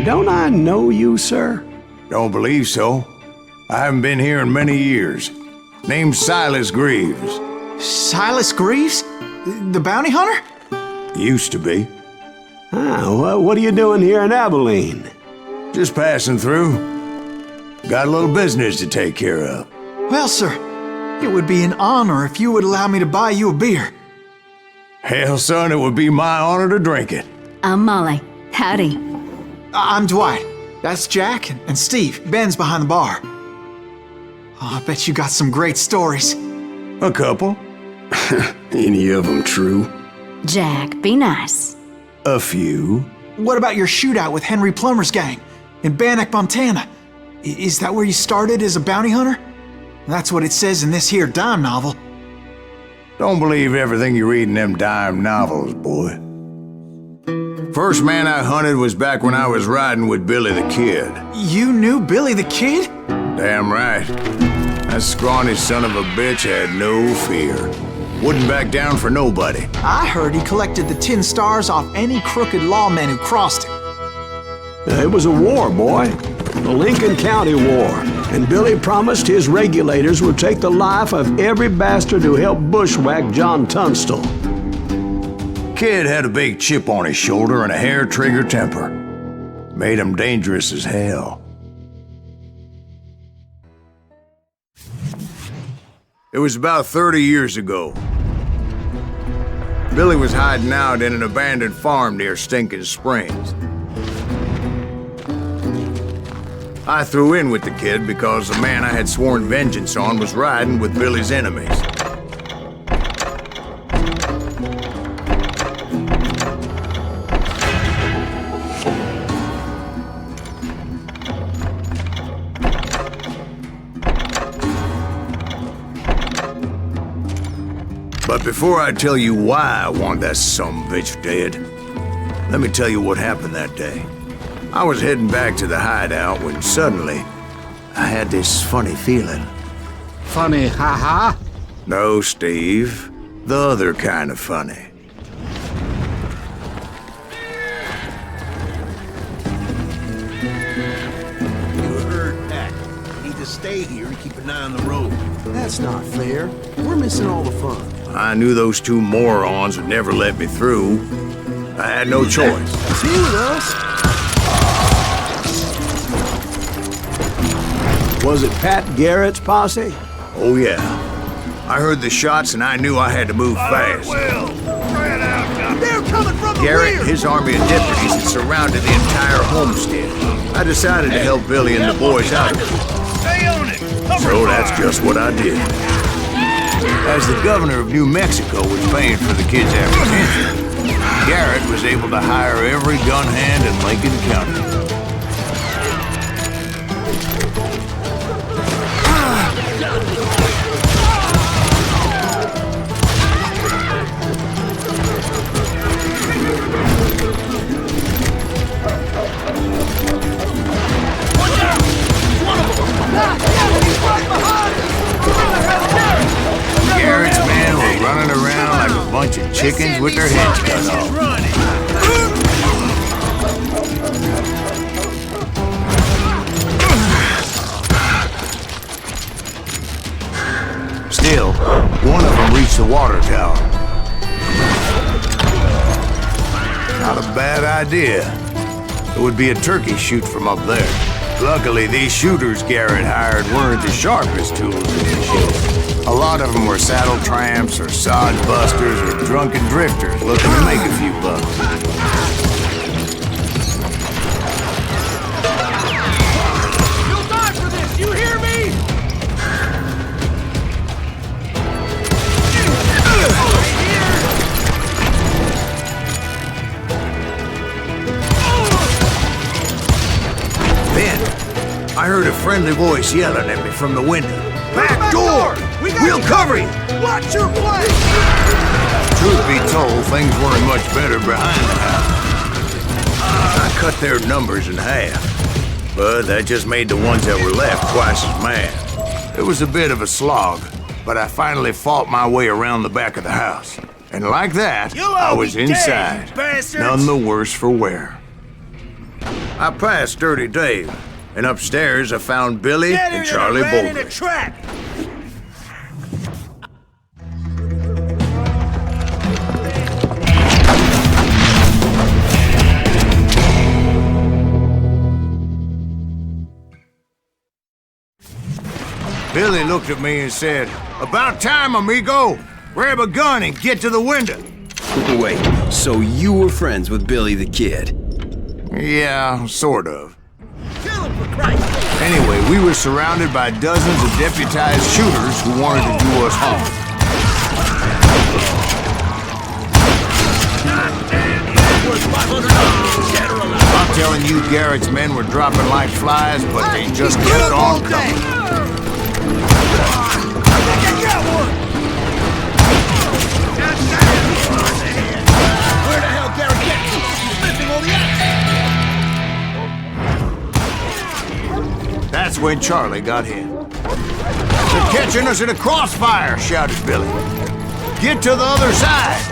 Don't I know you, sir? Don't believe so. I haven't been here in many years. Name's Silas Greaves. Silas Greaves? The bounty hunter? Used to be. Well, what are you doing here in Abilene? Just passing through. Got a little business to take care of. Well, sir, it would be an honor if you would allow me to buy you a beer. Hell, son, it would be my honor to drink it. I'm Molly. Howdy. I'm Dwight. That's Jack and Steve. Ben's behind the bar. Oh, I bet you got some great stories. A couple. Any of them true? Jack, be nice. A few. What about your shootout with Henry Plummer's gang in Bannock, Montana? Is that where you started as a bounty hunter? That's what it says in this here dime novel. Don't believe everything you read in them dime novels, boy. First man I hunted was back when I was riding with Billy the Kid. You knew Billy the Kid? Damn right. That scrawny son of a bitch had no fear. Wouldn't back down for nobody. I heard he collected the 10 stars off any crooked lawmen who crossed him. It was a war, boy. The Lincoln County War. And Billy promised his regulators would take the life of every bastard who helped bushwhack John Tunstall. Kid had a big chip on his shoulder and a hair-trigger temper. Made him dangerous as hell. It was about 30 years ago. Billy was hiding out in an abandoned farm near Stinking Springs. I threw in with the kid because the man I had sworn vengeance on was riding with Billy's enemies. But before I tell you why I want that sumbitch dead, let me tell you what happened that day. I was heading back to the hideout when suddenly I had this funny feeling. Funny, ha-ha? No, Steve. The other kind of funny. You heard that. You need to stay here and keep an eye on the road. That's not fair. We're missing all the fun. I knew those two morons would never let me through. I had no choice. See with us. Was it Pat Garrett's posse? Oh, yeah. I heard the shots and I knew I had to move fast. They're coming from the Garrett rear. and his army of deputies had surrounded the entire homestead. I decided to help Billy and the boys out of it. Stay on it! So that's just what I did. As the governor of New Mexico was paying for the kid's apprehension, Garrett was able to hire every gun hand in Lincoln County. Garrett's men were running around like a bunch of chickens with their heads cut off. Still, one of them reached the water tower. Not a bad idea. It would be a turkey shoot from up there. Luckily, these shooters Garrett hired weren't the sharpest tools in his shed. A lot of them were saddle tramps or sod busters or drunken drifters looking to make a few bucks. You'll die for this! You hear me? Then, I heard a friendly voice yelling at me from the window. Back door! We'll cover you! Watch your flank! Truth be told, things weren't much better behind the house. I cut their numbers in half, but that just made the ones that were left twice as mad. It was a bit of a slog, but I finally fought my way around the back of the house. And like that, You'll I all was be dead, inside, you bastards! none the worse for wear. I passed Dirty Dave, and upstairs I found Billy and Charlie Bolger. Track! Billy looked at me and said, "About time, amigo! Grab a gun and get to the window." Wait, so you were friends with Billy the Kid? Yeah, sort of. Kill him for Christ's sake! Anyway, we were surrounded by dozens of deputized shooters who wanted to do us harm. Worth $500. Dead or alive. I'm telling you, Garrett's men were dropping like flies, but they just kept on coming. Where the hell Garrett get to? He's missing all the action! That's when Charlie got hit. "They're catching us in a crossfire," shouted Billy. "Get to the other side!"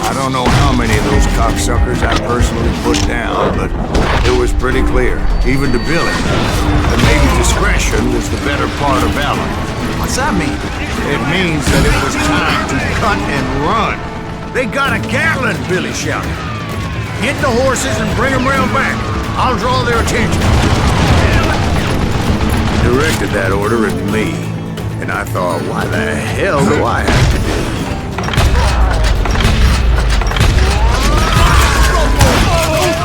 I don't know how many of those cocksuckers I personally put down, but it was pretty clear, even to Billy, that maybe discretion was the better part of valor. What's that mean? It means that it was time to cut and run. "They got a Gatling," Billy shouted. "Get the horses and bring them round back. I'll draw their attention." He directed that order at me, and I thought, why the hell do I have to do it?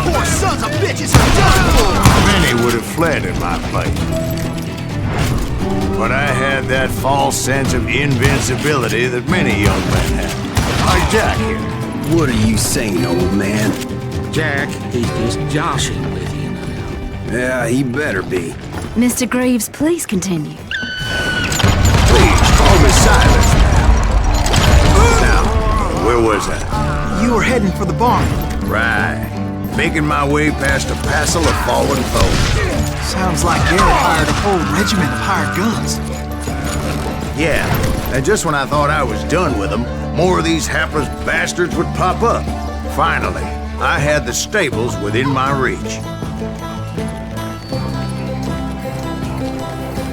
Poor sons of bitches are done for! Many would have fled in my place. But I had that false sense of invincibility that many young men have. Like Jack here. What are you saying, old man? Jack, he's just joshing with you now. Yeah, he better be. Mr. Greaves, please continue. Please, call me Silas now. Where was I? You were heading for the barn. Right. Making my way past a passel of fallen foes. Sounds like Garrett hired a whole regiment of hired guns. Yeah, and just when I thought I was done with them, more of these hapless bastards would pop up. Finally, I had the stables within my reach.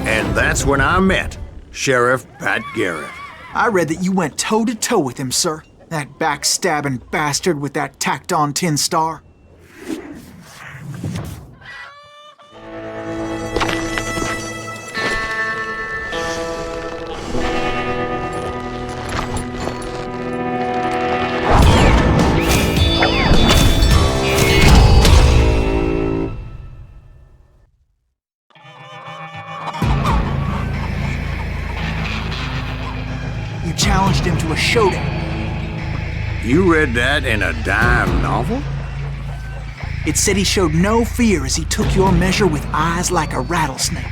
And that's when I met Sheriff Pat Garrett. I read that you went toe-to-toe with him, sir. That backstabbing bastard with that tacked-on tin star. You challenged him to a showdown. You read that in a dime novel? It said he showed no fear as he took your measure with eyes like a rattlesnake.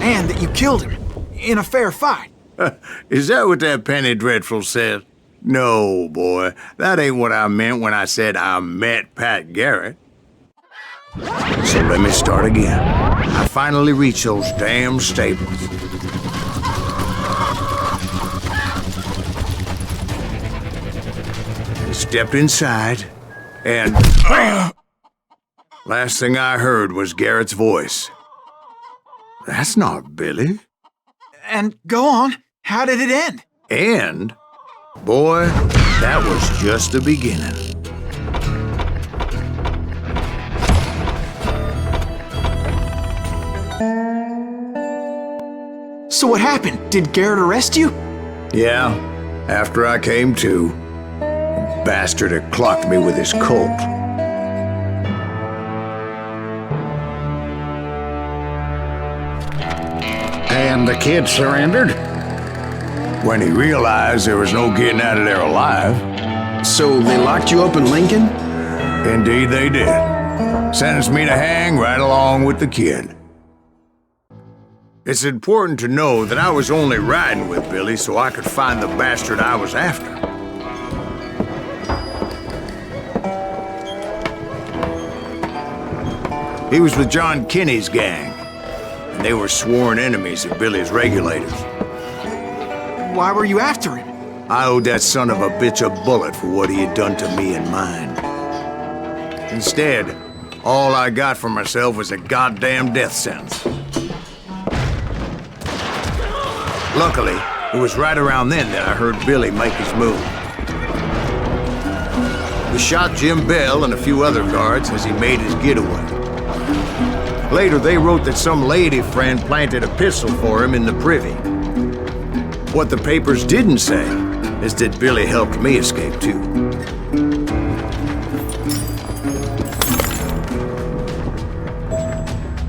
And that you killed him in a fair fight. Is that what that penny dreadful said? No, boy. That ain't what I meant when I said I met Pat Garrett. So let me start again. I finally reached those damn stables. I stepped inside, and last thing I heard was Garrett's voice. "That's not Billy." And go on, how did it end? And, boy, that was just the beginning. So what happened? Did Garrett arrest you? Yeah, after I came to, bastard had clocked me with his Colt. And the kid surrendered? When he realized there was no getting out of there alive. So they locked you up in Lincoln? Indeed they did. Sentenced me to hang right along with the kid. It's important to know that I was only riding with Billy so I could find the bastard I was after. He was with John Kinney's gang, and they were sworn enemies of Billy's regulators. Why were you after him? I owed that son of a bitch a bullet for what he had done to me and mine. Instead, all I got for myself was a goddamn death sentence. Luckily, it was right around then that I heard Billy make his move. He shot Jim Bell and a few other guards as he made his getaway. Later, they wrote that some lady friend planted a pistol for him in the privy. What the papers didn't say is that Billy helped me escape too.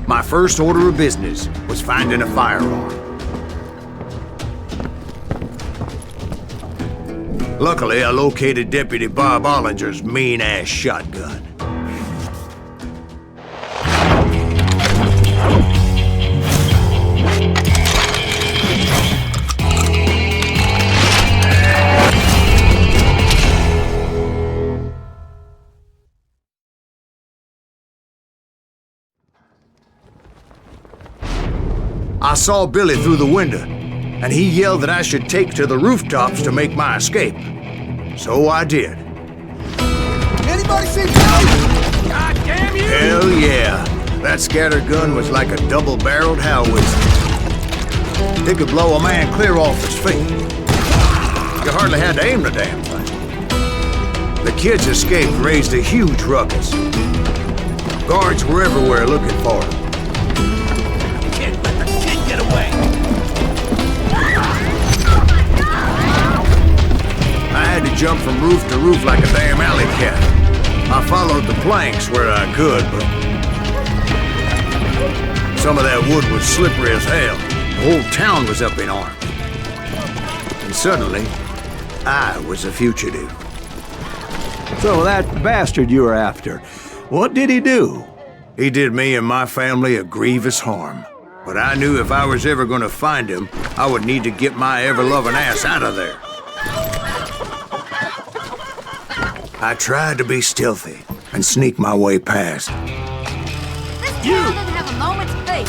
My first order of business was finding a firearm. Luckily, I located Deputy Bob Ollinger's mean-ass shotgun. I saw Billy through the window, and he yelled that I should take to the rooftops to make my escape. So I did. Anybody see Billy? God damn you! Hell yeah. That scatter gun was like a double-barreled howitzer. It could blow a man clear off his feet. You hardly had to aim the damn thing. The kid's escape raised a huge ruckus. Guards were everywhere looking for him. Can't let the kid get away! I had to jump from roof to roof like a damn alley cat. I followed the planks where I could, but some of that wood was slippery as hell. The whole town was up in arms. And suddenly, I was a fugitive. So that bastard you were after, what did he do? He did me and my family a grievous harm. But I knew if I was ever going to find him, I would need to get my ever-loving ass out of there. I tried to be stealthy and sneak my way past. This town doesn't have a moment's faith.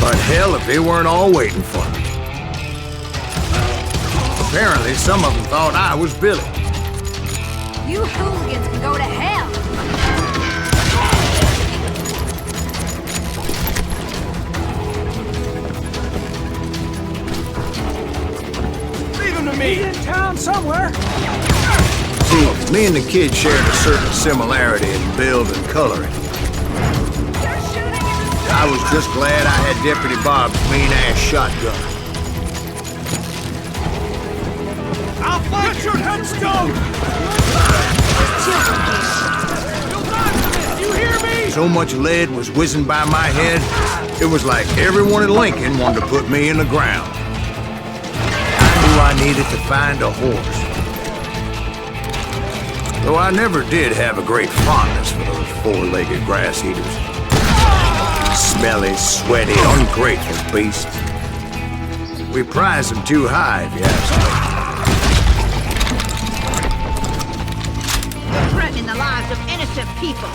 But hell, if they weren't all waiting for me. Apparently, some of them thought I was Billy. You hooligans can go to hell. Leave him to me! He's in town somewhere! See, me and the kid shared a certain similarity in build and coloring. I was just glad I had Deputy Bob's mean-ass shotgun. I'll flash your headstone! You hear me? So much lead was whizzing by my head, it was like everyone in Lincoln wanted to put me in the ground. I knew I needed to find a horse. Though I never did have a great fondness for those four-legged grass eaters. Smelly, sweaty, ungrateful beasts. We prize them too high, if you ask me. You're threatening the lives of innocent people.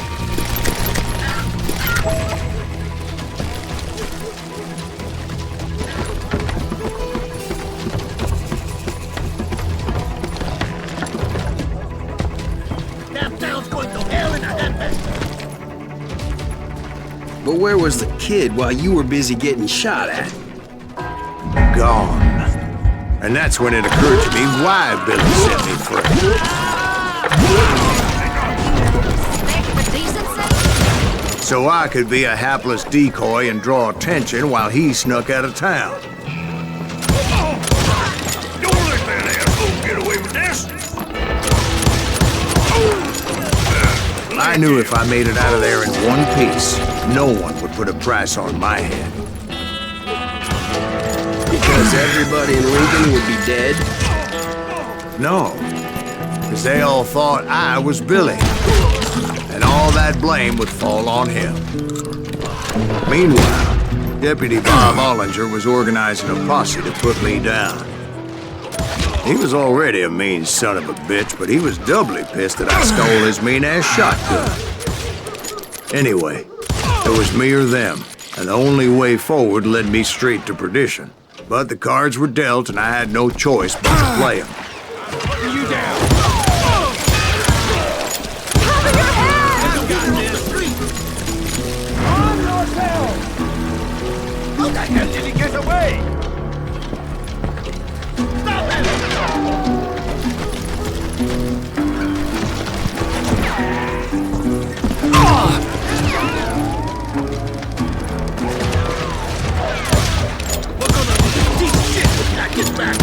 That town's going to hell in a handbasket! But where was the kid while you were busy getting shot at? Gone. And that's when it occurred to me why Billy set me free. So I could be a hapless decoy and draw attention while he snuck out of town. Don't let that asshole get away with this! I knew if I made it out of there in one piece, no one would put a price on my head. Because everybody in Lincoln would be dead? No, because they all thought I was Billy, and all that blame would fall on him. Meanwhile, Deputy Bob Ollinger was organizing a posse to put me down. He was already a mean son of a bitch, but he was doubly pissed that I stole his mean-ass shotgun. Anyway, it was me or them, and the only way forward led me straight to perdition. But the cards were dealt, and I had no choice but to play them. You down! Cover your head! On yourself! How the hell did he get away? Stop it! We're gonna deep shit when Jack gets back.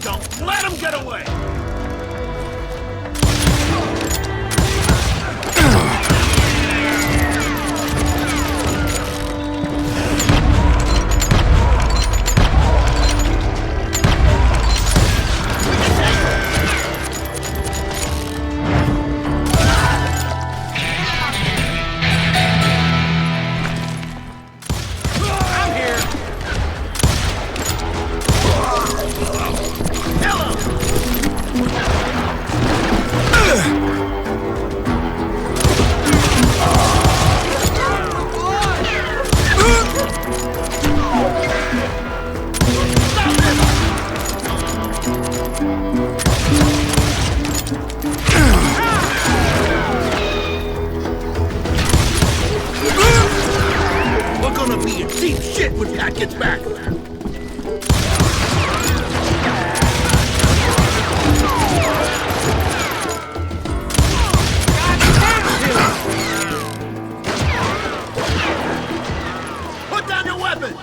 Don't let him get away! I'm here! We're gonna be in deep shit when Pat gets back. Put down your weapon!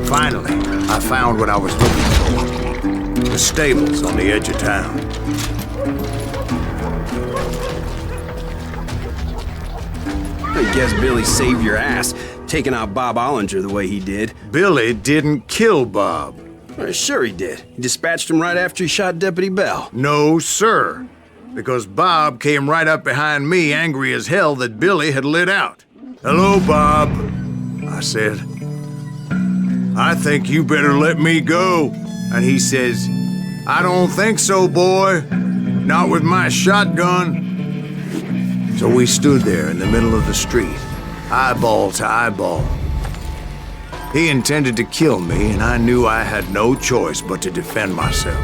Finally, I found what I was looking for. The stables on the edge of town. I guess Billy saved your ass, taking out Bob Ollinger the way he did. Billy didn't kill Bob. Sure he did. He dispatched him right after he shot Deputy Bell. No, sir. Because Bob came right up behind me, angry as hell that Billy had lit out. "Hello, Bob," I said. "I think you better let me go." And he says, "I don't think so, boy. Not with my shotgun." So we stood there in the middle of the street, eyeball to eyeball. He intended to kill me, and I knew I had no choice but to defend myself.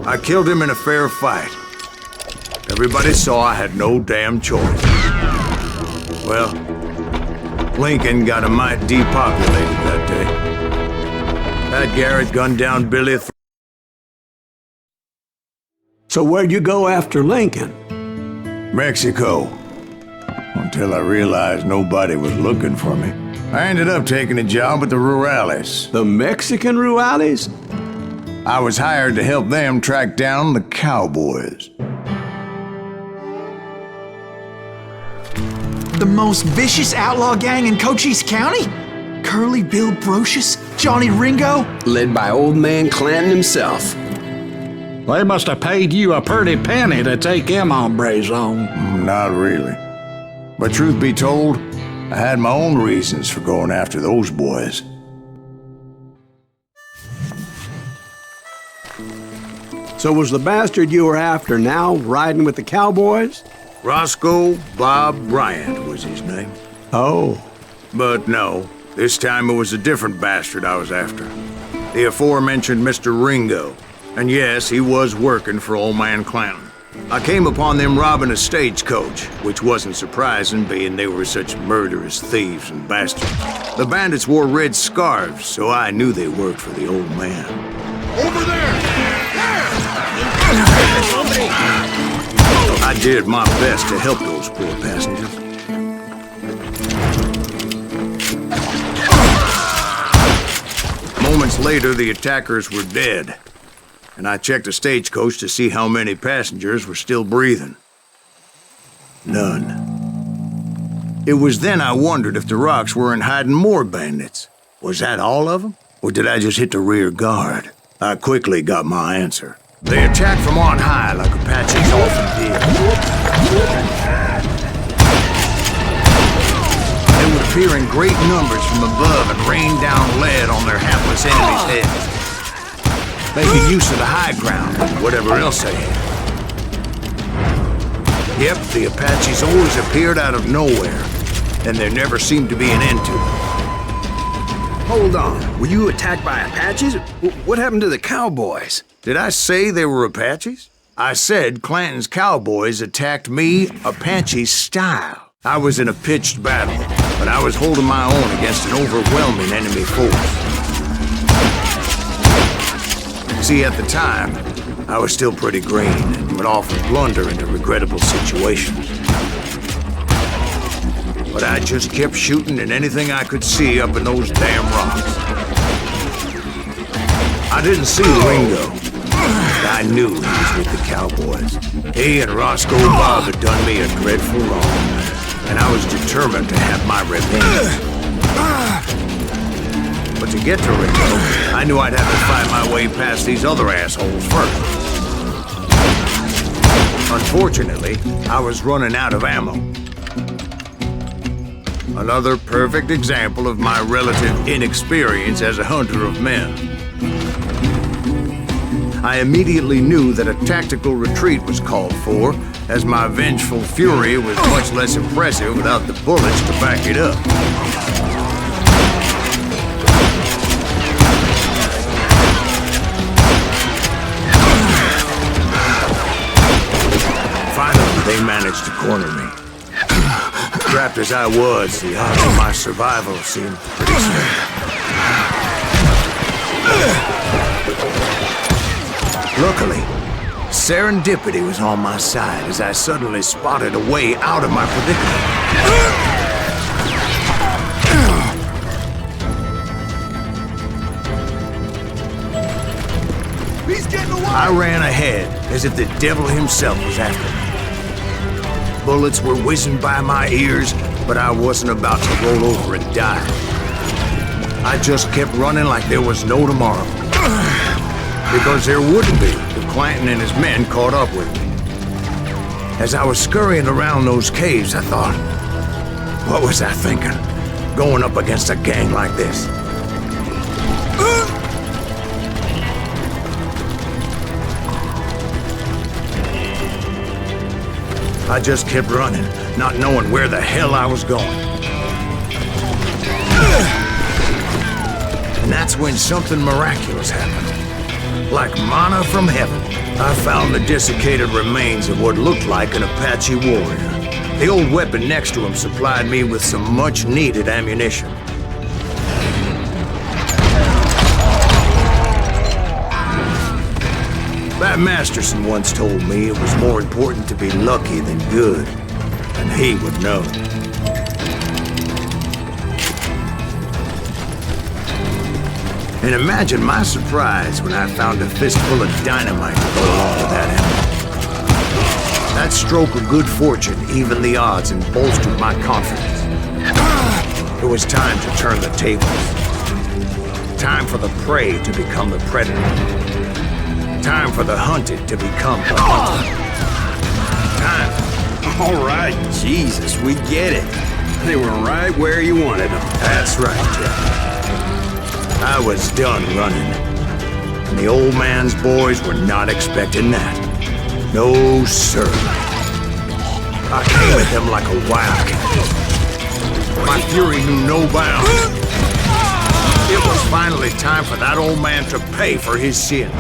I killed him in a fair fight. Everybody saw I had no damn choice. Well, Lincoln got a mite depopulated that day. Pat Garrett gunned down Billy. So where'd you go after Lincoln? Mexico. Until I realized nobody was looking for me. I ended up taking a job at the Rurales. The Mexican Rurales? I was hired to help them track down the cowboys. The most vicious outlaw gang in Cochise County? Curly Bill Brocious? Johnny Ringo? Led by old man Clanton himself. They must have paid you a pretty penny to take them hombres on. Not really. But truth be told, I had my own reasons for going after those boys. So was the bastard you were after now riding with the cowboys? Roscoe Bob Bryant was his name. Oh. But no, this time it was a different bastard I was after. The aforementioned Mr. Ringo. And yes, he was working for old man Clanton. I came upon them robbing a stagecoach, which wasn't surprising, being they were such murderous thieves and bastards. The bandits wore red scarves, so I knew they worked for the old man. Over there! I did my best to help those poor passengers. Moments later, the attackers were dead, and I checked the stagecoach to see how many passengers were still breathing. None. It was then I wondered if the rocks weren't hiding more bandits. Was that all of them? Or did I just hit the rear guard? I quickly got my answer. They attacked from on high like Apaches often did. They would appear in great numbers from above and rain down lead on their hapless enemies' heads. Making use of the high ground and whatever else they had. Yep, the Apaches always appeared out of nowhere, and there never seemed to be an end to them. Hold on, were you attacked by Apaches? What happened to the cowboys? Did I say they were Apaches? I said Clanton's cowboys attacked me Apache style. I was in a pitched battle, but I was holding my own against an overwhelming enemy force. See, at the time, I was still pretty green and would often blunder into regrettable situations. But I just kept shooting at anything I could see up in those damn rocks. I didn't see Ringo. I knew he was with the cowboys. He and Roscoe Bob had done me a dreadful wrong, and I was determined to have my revenge. But to get to Ringo, I knew I'd have to find my way past these other assholes first. Unfortunately, I was running out of ammo. Another perfect example of my relative inexperience as a hunter of men. I immediately knew that a tactical retreat was called for, as my vengeful fury was much less impressive without the bullets to back it up. Finally, they managed to corner me. Trapped as I was, the odds of my survival seemed pretty slim. Luckily, serendipity was on my side as I suddenly spotted a way out of my predicament. He's getting away! I ran ahead as if the devil himself was after me. Bullets were whizzing by my ears, but I wasn't about to roll over and die. I just kept running like there was no tomorrow. Because there wouldn't be if Clanton and his men caught up with me. As I was scurrying around those caves, I thought, what was I thinking? Going up against a gang like this? I just kept running, not knowing where the hell I was going. And that's when something miraculous happened. Like manna from heaven, I found the desiccated remains of what looked like an Apache warrior. The old weapon next to him supplied me with some much-needed ammunition. Bat Masterson once told me it was more important to be lucky than good, and he would know. And imagine my surprise when I found a fistful of dynamite to go along with that ammo. That stroke of good fortune evened the odds and bolstered my confidence. It was time to turn the tables. Time for the prey to become the predator. Time for the hunted to become the hunted. Time. All right, Jesus, we get it. They were right where you wanted them. That's right, Jeff. I was done running. And the old man's boys were not expecting that. No, sir. I came at them like a wildcat. My fury knew no bounds. It was finally time for that old man to pay for his sins.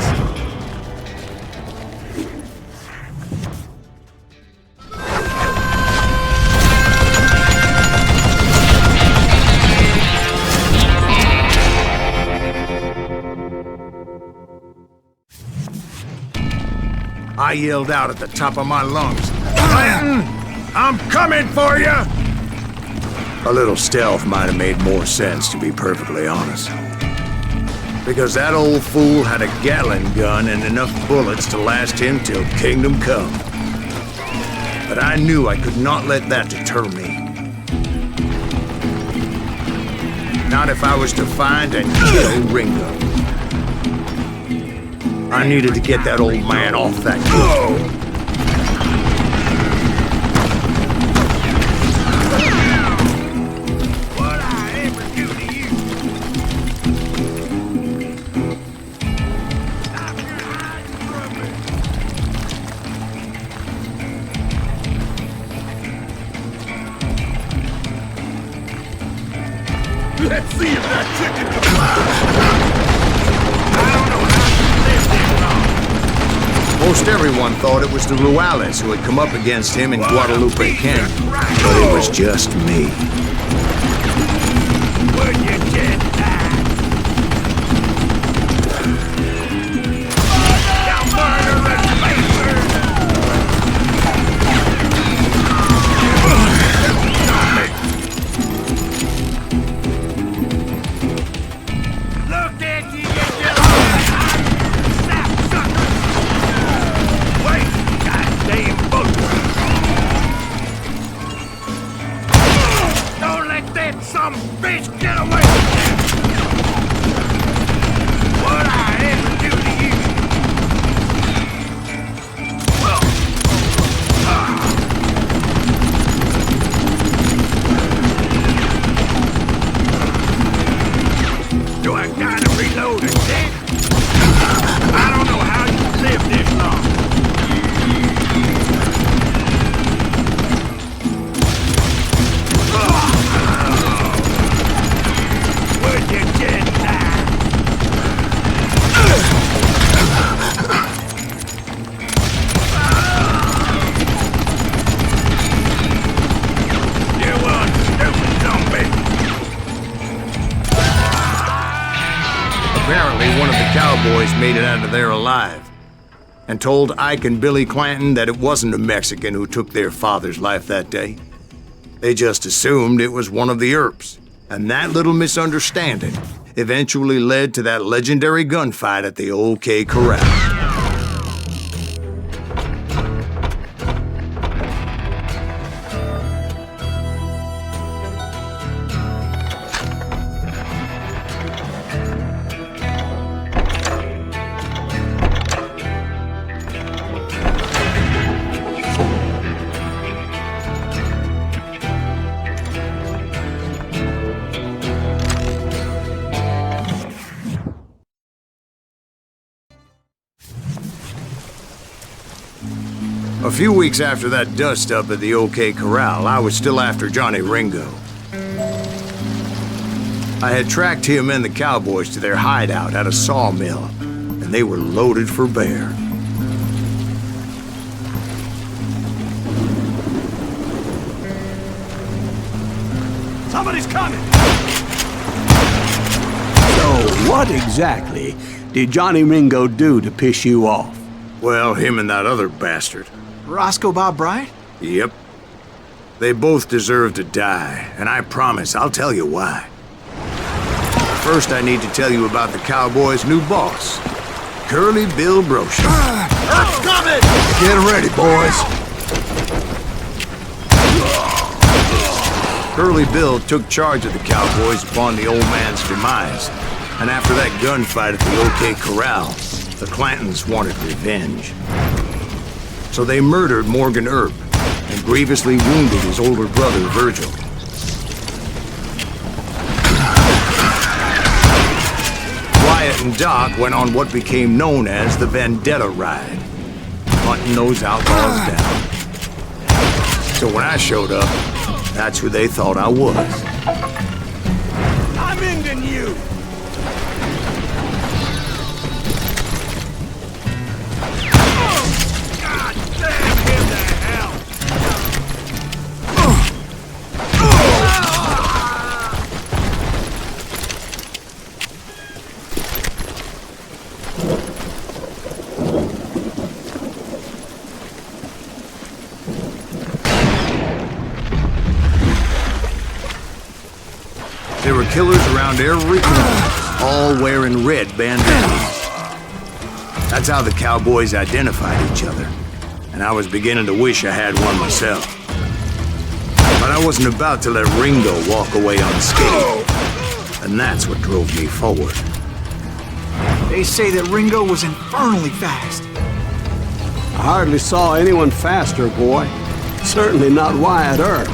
I yelled out at the top of my lungs, "Clanton, I'm coming for you!" A little stealth might have made more sense, to be perfectly honest. Because that old fool had a Gatling gun and enough bullets to last him till kingdom come. But I knew I could not let that deter me. Not if I was to find and kill Ringo. I needed to get that old man off that cliff. What I ever do to you? Stop your hiding from me. Let's see if that chicken can fly. I don't know how you lived this long. Most everyone thought it was the Ruales who had come up against him in Guadalupe Canyon, but it was just me. Would you just die? You murderous bastard! Look at you, you sapsucker! Wait, goddamn bullshit! Don't let that some bitch get away with you! What I ever do to you? Do I gotta reload again? I don't know how you lived this long. Would you just die? You one stupid zombie. Apparently, one of the cowboys made it out of there alive and told Ike and Billy Clanton that it wasn't a Mexican who took their father's life that day. They just assumed it was one of the Earps, and that little misunderstanding eventually led to that legendary gunfight at the OK Corral. A few weeks after that dust-up at the OK Corral, I was still after Johnny Ringo. I had tracked him and the cowboys to their hideout at a sawmill, and they were loaded for bear. Somebody's coming! So, what exactly did Johnny Ringo do to piss you off? Well, him and that other bastard. Roscoe Bob Bryant? Yep. They both deserve to die, and I promise I'll tell you why. first I need to tell you about the Cowboys' new boss, Curly Bill Brocious. Earth's coming! Get ready, boys. Curly Bill took charge of the Cowboys upon the old man's demise, and after that gunfight at the OK Corral, the Clantons wanted revenge. So they murdered Morgan Earp and grievously wounded his older brother, Virgil. Wyatt and Doc went on what became known as the Vendetta Ride, hunting those outlaws down. So when I showed up, that's who they thought I was. I'm ending you! God damn him to hell! There were killers around every corner, all wearing red bandanas. That's how the Cowboys identified each other, and I was beginning to wish I had one myself. But I wasn't about to let Ringo walk away unscathed, and that's what drove me forward. They say that Ringo was infernally fast. I hardly saw anyone faster, boy. Certainly not Wyatt Earp.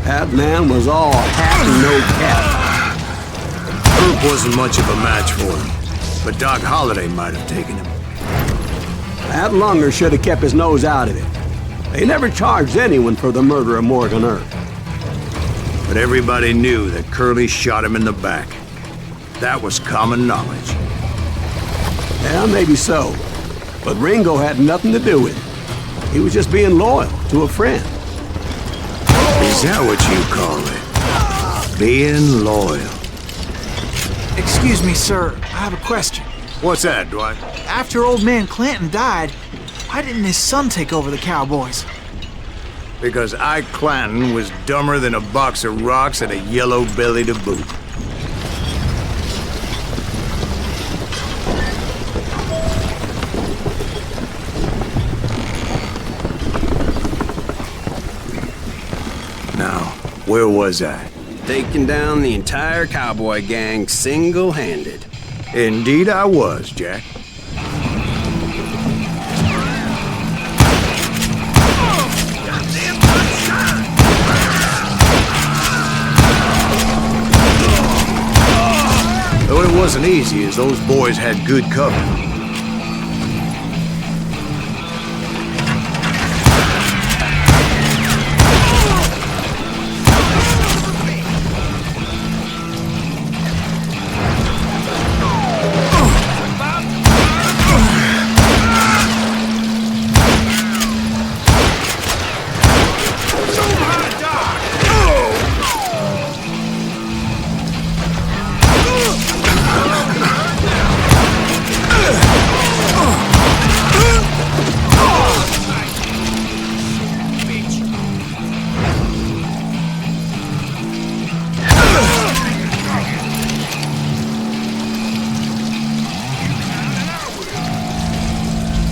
That man was all hat and no cap. Earp wasn't much of a match for him, but Doc Holliday might have taken him. That Lunger should have kept his nose out of it. They never charged anyone for the murder of Morgan Earp. But everybody knew that Curly shot him in the back. That was common knowledge. Yeah, maybe so. But Ringo had nothing to do with it. He was just being loyal to a friend. Is that what you call it? Being loyal. Excuse me, sir. I have a question. What's that, Dwight? After old man Clanton died, why didn't his son take over the Cowboys? Because Ike Clanton was dumber than a box of rocks and a yellow belly to boot. Now, where was I? Taking down the entire cowboy gang single-handed. Indeed I was, Jack. Though it wasn't easy, as those boys had good cover.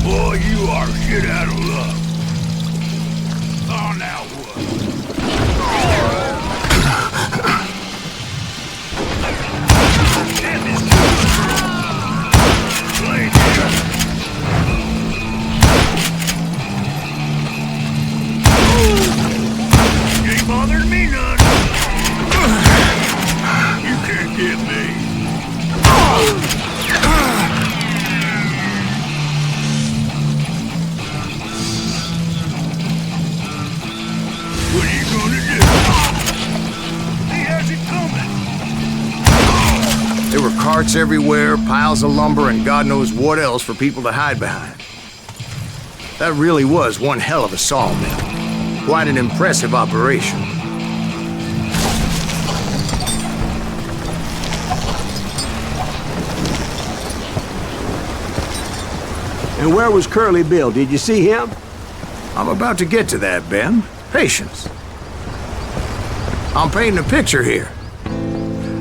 Boy, you are shit out of luck. Oh, now what? Damn this Play here. You ain't bothering me none. You can't get me. What are you gonna do? He has it coming. There were carts everywhere, piles of lumber, and God knows what else for people to hide behind. That really was one hell of a sawmill. Quite an impressive operation. And where was Curly Bill? Did you see him? I'm about to get to that, Ben. Patience. I'm painting a picture here.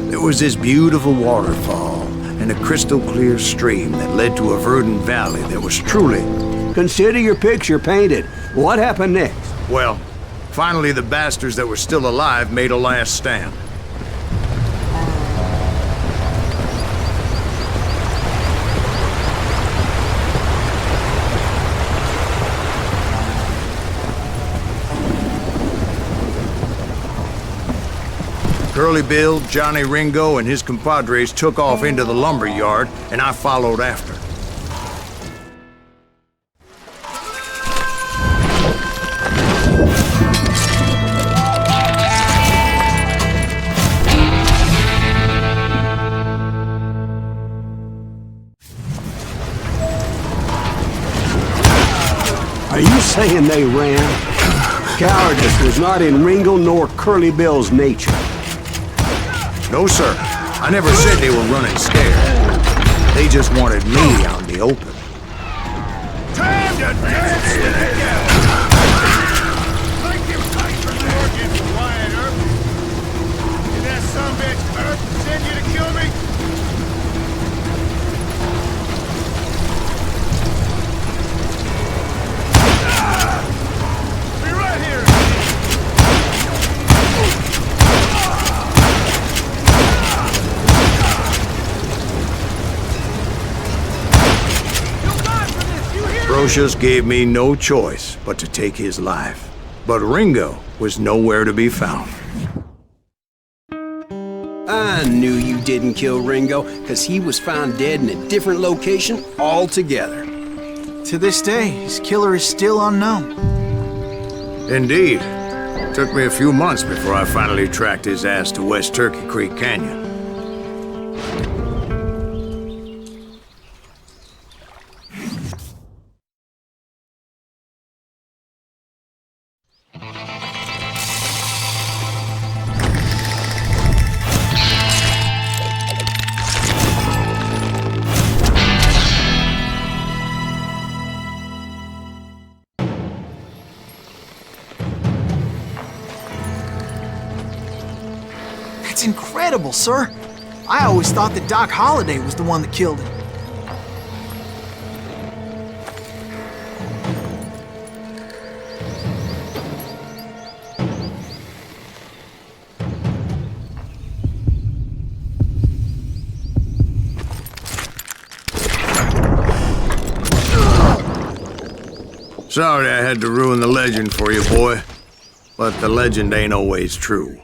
There There was this beautiful waterfall and a crystal clear stream that led to a verdant valley that was truly... Consider your picture painted. What happened next? Well, finally the bastards that were still alive made a last stand. Curly Bill, Johnny Ringo, and his compadres took off into the lumber yard, and I followed after. Are you saying they ran? Cowardice was not in Ringo nor Curly Bill's nature. No, sir. I never said they were running scared. They just wanted me out in the open. Time to dance to the galley! Like your pipe for getting quieter. Did that sumbitch Earth send you to kill me? Be right here! Brocious gave me no choice but to take his life. But Ringo was nowhere to be found. I knew you didn't kill Ringo, because he was found dead in a different location altogether. To this day, his killer is still unknown. Indeed. It took me a few months before I finally tracked his ass to West Turkey Creek Canyon. That's incredible, sir. I always thought that Doc Holliday was the one that killed him. Sorry I had to ruin the legend for you, boy. But the legend ain't always true.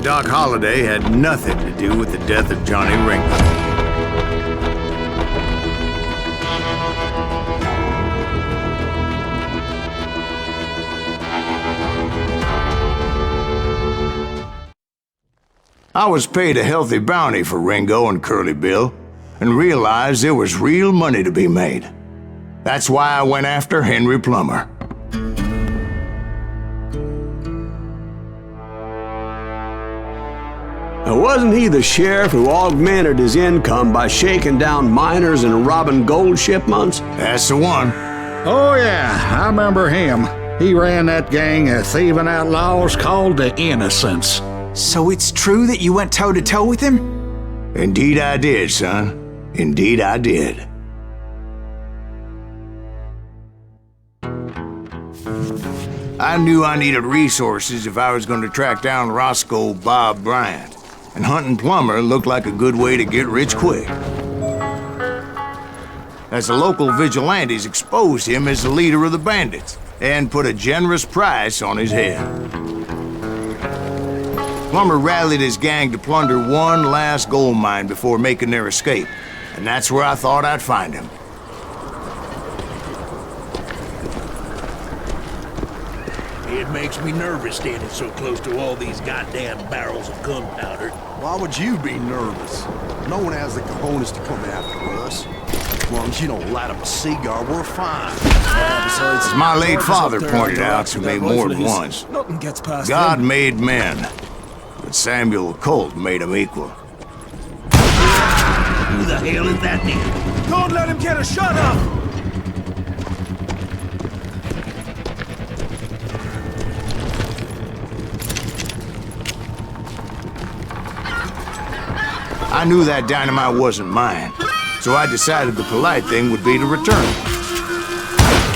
Doc Holliday had nothing to do with the death of Johnny Ringo. I was paid a healthy bounty for Ringo and Curly Bill, and realized there was real money to be made. That's why I went after Henry Plummer. Now, wasn't he the sheriff who augmented his income by shaking down miners and robbing gold shipments? That's the one. Oh, yeah, I remember him. He ran that gang of thieving outlaws called the Innocents. So it's true that you went toe-to-toe with him? Indeed I did, son. Indeed I did. I knew I needed resources if I was going to track down Roscoe Bob Bryant, and hunting Plummer looked like a good way to get rich quick. As the local vigilantes exposed him as the leader of the bandits, and put a generous price on his head. Plummer rallied his gang to plunder one last gold mine before making their escape, and that's where I thought I'd find him. It makes me nervous standing so close to all these goddamn barrels of gunpowder. Why would you be nervous? No one has the cojones to come after us. As long as you don't light up a cigar, we're fine. As my late father pointed out to me more than once, Nothing gets past God them. made men, but Samuel Colt made them equal. Who the hell is that nigga? Don't let him get a shot off! I knew that dynamite wasn't mine, so I decided the polite thing would be to return it.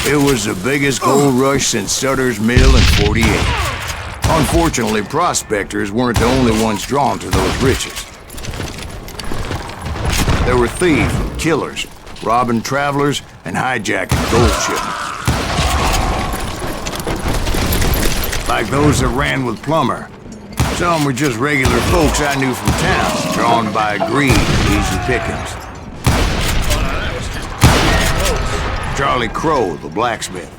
It was the biggest gold rush since Sutter's Mill in '48. Unfortunately, prospectors weren't the only ones drawn to those riches. There were thieves and killers, robbing travelers and hijacking gold shipments. Like those that ran with Plummer. Some were just regular folks I knew from town, drawn by greed and easy pickings. Charlie Crow, the blacksmith.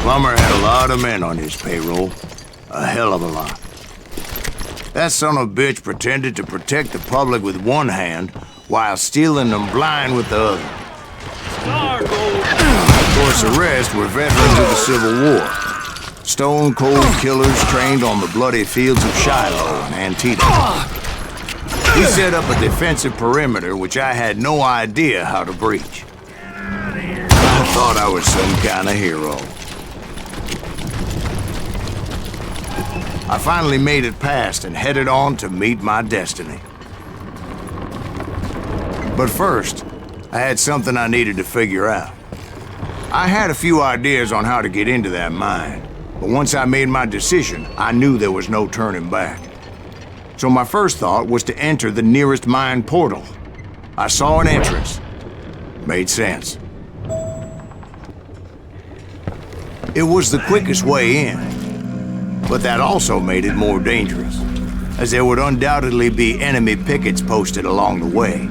Plummer had a lot of men on his payroll. A hell of a lot. That son of a bitch pretended to protect the public with one hand while stealing them blind with the other. Of course, the rest were veterans of the Civil War. Stone-cold killers trained on the bloody fields of Shiloh and Antietam. He set up a defensive perimeter which I had no idea how to breach. I thought I was some kind of hero. I finally made it past and headed on to meet my destiny. But first, I had something I needed to figure out. I had a few ideas on how to get into that mine, but once I made my decision, I knew there was no turning back. So my first thought was to enter the nearest mine portal. I saw an entrance. Made sense. It was the quickest way in, but that also made it more dangerous, as there would undoubtedly be enemy pickets posted along the way.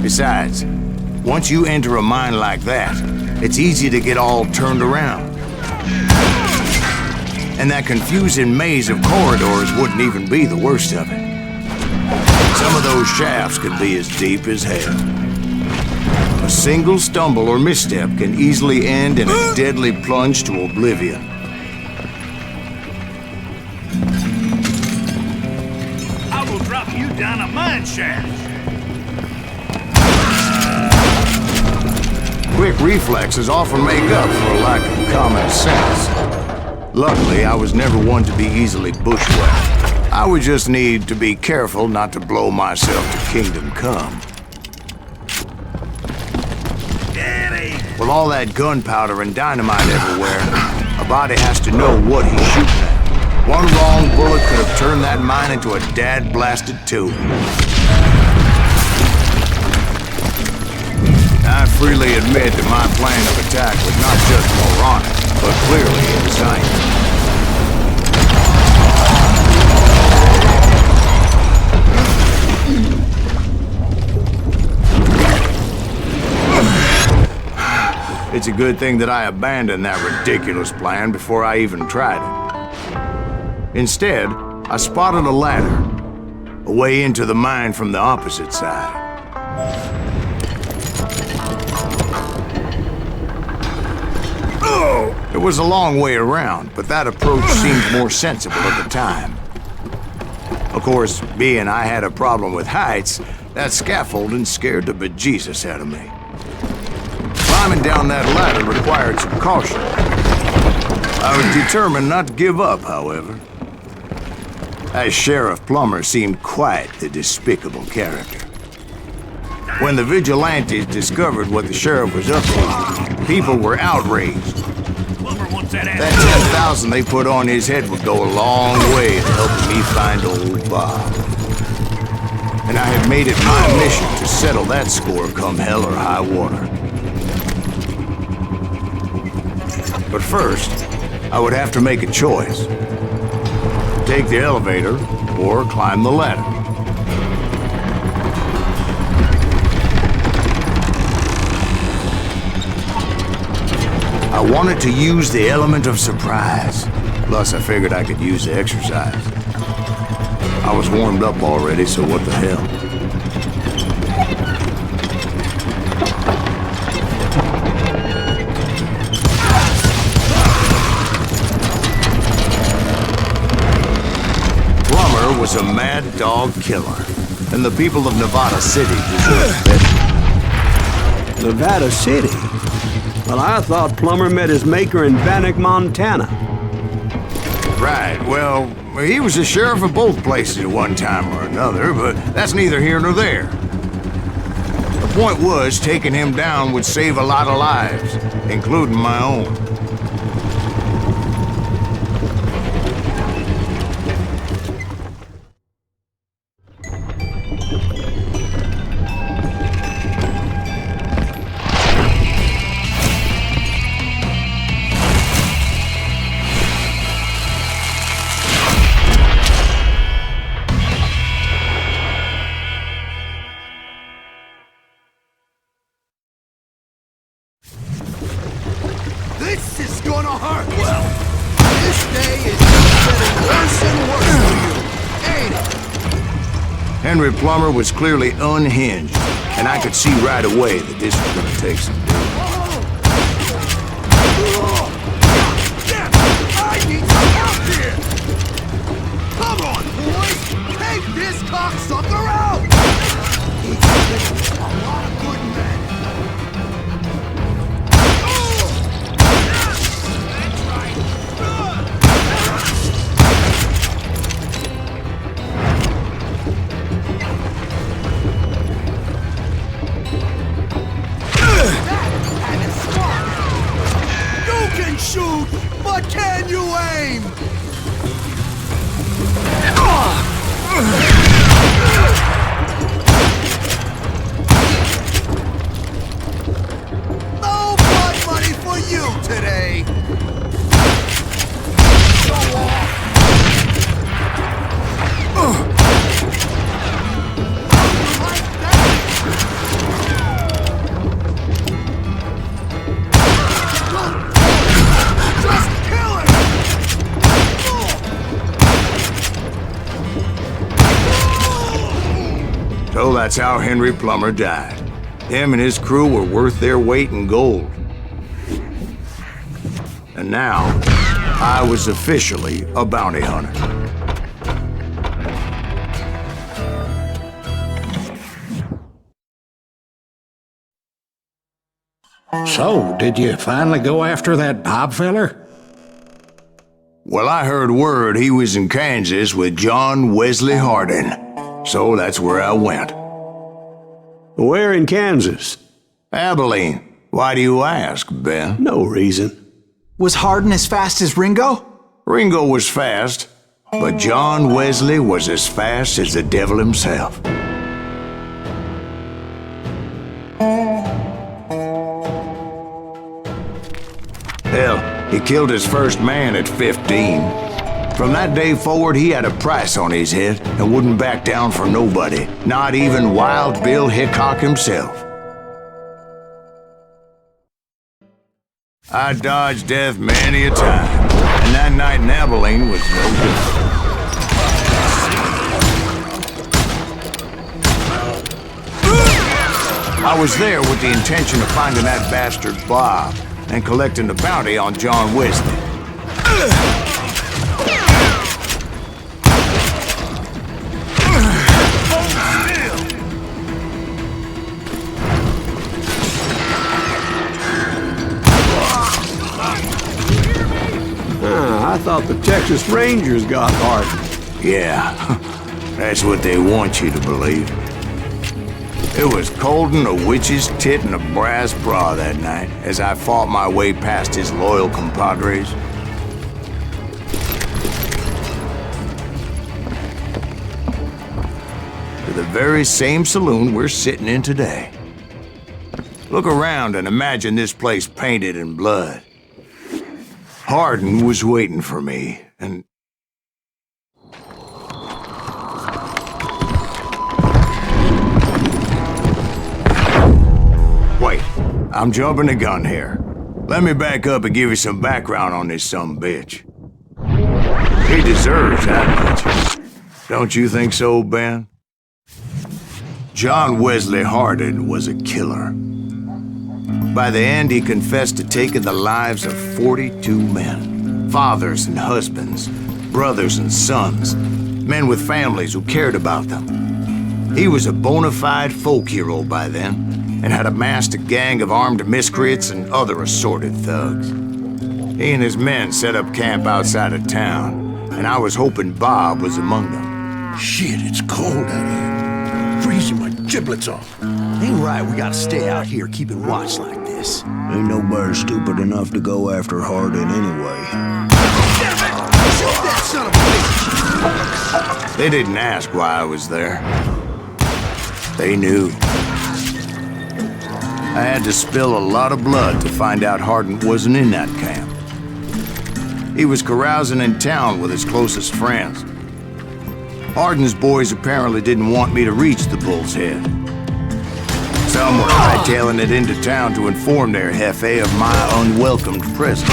Besides, once you enter a mine like that, it's easy to get all turned around. And that confusing maze of corridors wouldn't even be the worst of it. Some of those shafts could be as deep as hell. A single stumble or misstep can easily end in a deadly plunge to oblivion. I will drop you down a mine shaft. Quick reflexes often make up for a lack of common sense. Luckily, I was never one to be easily bushwhacked. I would just need to be careful not to blow myself to kingdom come. With all that gunpowder and dynamite everywhere, a body has to know what he's shooting at. One wrong bullet could have turned that mine into a dad-blasted tomb. I freely admit that my plan of attack was not just moronic, but clearly insane. It's a good thing that I abandoned that ridiculous plan before I even tried it. Instead, I spotted a ladder, a way into the mine from the opposite side. It was a long way around, but that approach seemed more sensible at the time. Of course, being I had a problem with heights, that scaffolding scared the bejesus out of me. Climbing down that ladder required some caution. I was determined not to give up, however. As Sheriff Plummer seemed quite the despicable character. When the vigilantes discovered what the sheriff was up to, people were outraged. That 10,000 they put on his head would go a long way to helping me find old Bob. And I had made it my mission to settle that score come hell or high water. But first, I would have to make a choice. Take the elevator or climb the ladder. I wanted to use the element of surprise. Plus, I figured I could use the exercise. I was warmed up already, so what the hell? Plummer was a mad dog killer. and the people of Nevada City deserve better. Nevada City? Well, I thought Plummer met his maker in Bannock, Montana. Right, well, he was the sheriff of both places at one time or another, but that's neither here nor there. The point was, taking him down would save a lot of lives, including my own. This is gonna hurt. Well, this day is getting worse and worse for you, ain't it? Henry Plummer was clearly unhinged, and I could see right away that this was gonna take some doing. I need some help here! Come on, boys! Take this cocksucker out! He's a lot of good men. You can shoot, but can you aim? No blood money for you today. So that's how Henry Plummer died. Him and his crew were worth their weight in gold. And now, I was officially a bounty hunter. So, did you finally go after that Bob feller? Well, I heard word he was in Kansas with John Wesley Hardin. So that's where I went. Where in Kansas? Abilene. Why do you ask, Ben? No reason. Was Hardin as fast as Ringo? Ringo was fast, but John Wesley was as fast as the devil himself. Hell, he killed his first man at 15. From that day forward, he had a price on his head and wouldn't back down for nobody, not even Wild Bill Hickok himself. I dodged death many a time, and that night in Abilene was no different. I was there with the intention of finding that bastard Bob and collecting the bounty on John Wesley. I thought the Texas Rangers got Hardin. Yeah, that's what they want you to believe. It was coldin' a witch's tit and a brass bra that night as I fought my way past his loyal compadres. To the very same saloon we're sitting in today. Look around and imagine this place painted in blood. Hardin was waiting for me, and... Wait, I'm jumping the gun here. Let me back up and give you some background on this sumbitch. He deserves that much. Don't you think so, Ben? John Wesley Hardin was a killer. By the end, he confessed to taking the lives of 42 men. Fathers and husbands, brothers and sons, men with families who cared about them. He was a bona fide folk hero by then, and had amassed a gang of armed miscreants and other assorted thugs. He and his men set up camp outside of town, and I was hoping Bob was among them. Shit, it's cold out here. Freezing my giblets off. Ain't right we gotta stay out here keeping watch like this. Ain't nobody stupid enough to go after Hardin anyway. Shoot that son of a bitch! They didn't ask why I was there. They knew. I had to spill a lot of blood to find out Hardin wasn't in that camp. He was carousing in town with his closest friends. Hardin's boys apparently didn't want me to reach the Bull's Head. Some were hightailing it into town to inform their jefe of my unwelcomed presence.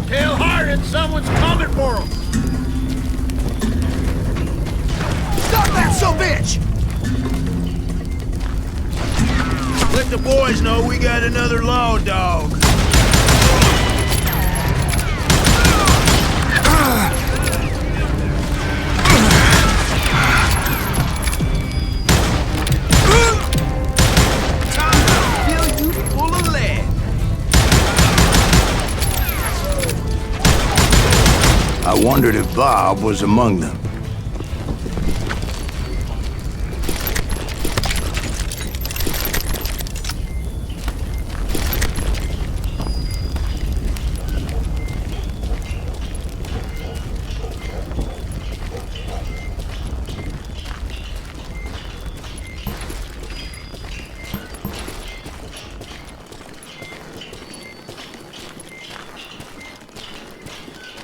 Tell Hardin someone's coming for him. Stop that son of a bitch! Let the boys know we got another law dog. Feel you full of lead. I wondered if Bob was among them.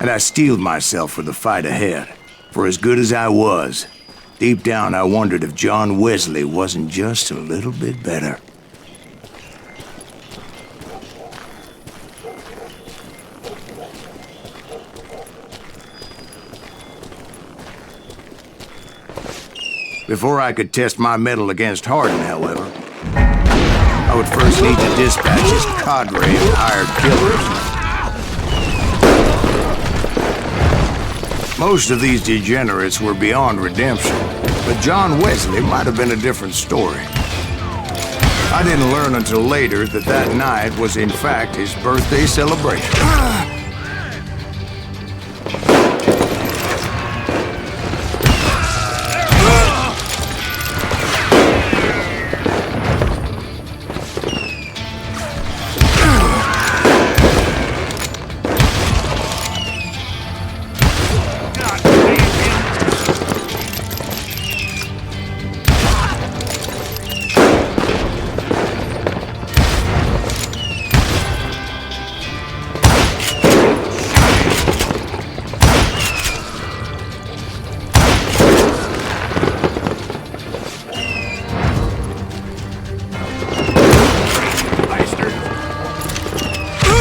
And I steeled myself for the fight ahead. For as good as I was, deep down I wondered if John Wesley wasn't just a little bit better. Before I could test my mettle against Hardin, however, I would first need to dispatch his cadre of hired killers. Most of these degenerates were beyond redemption, but John Wesley might have been a different story. I didn't learn until later that that night was in fact his birthday celebration.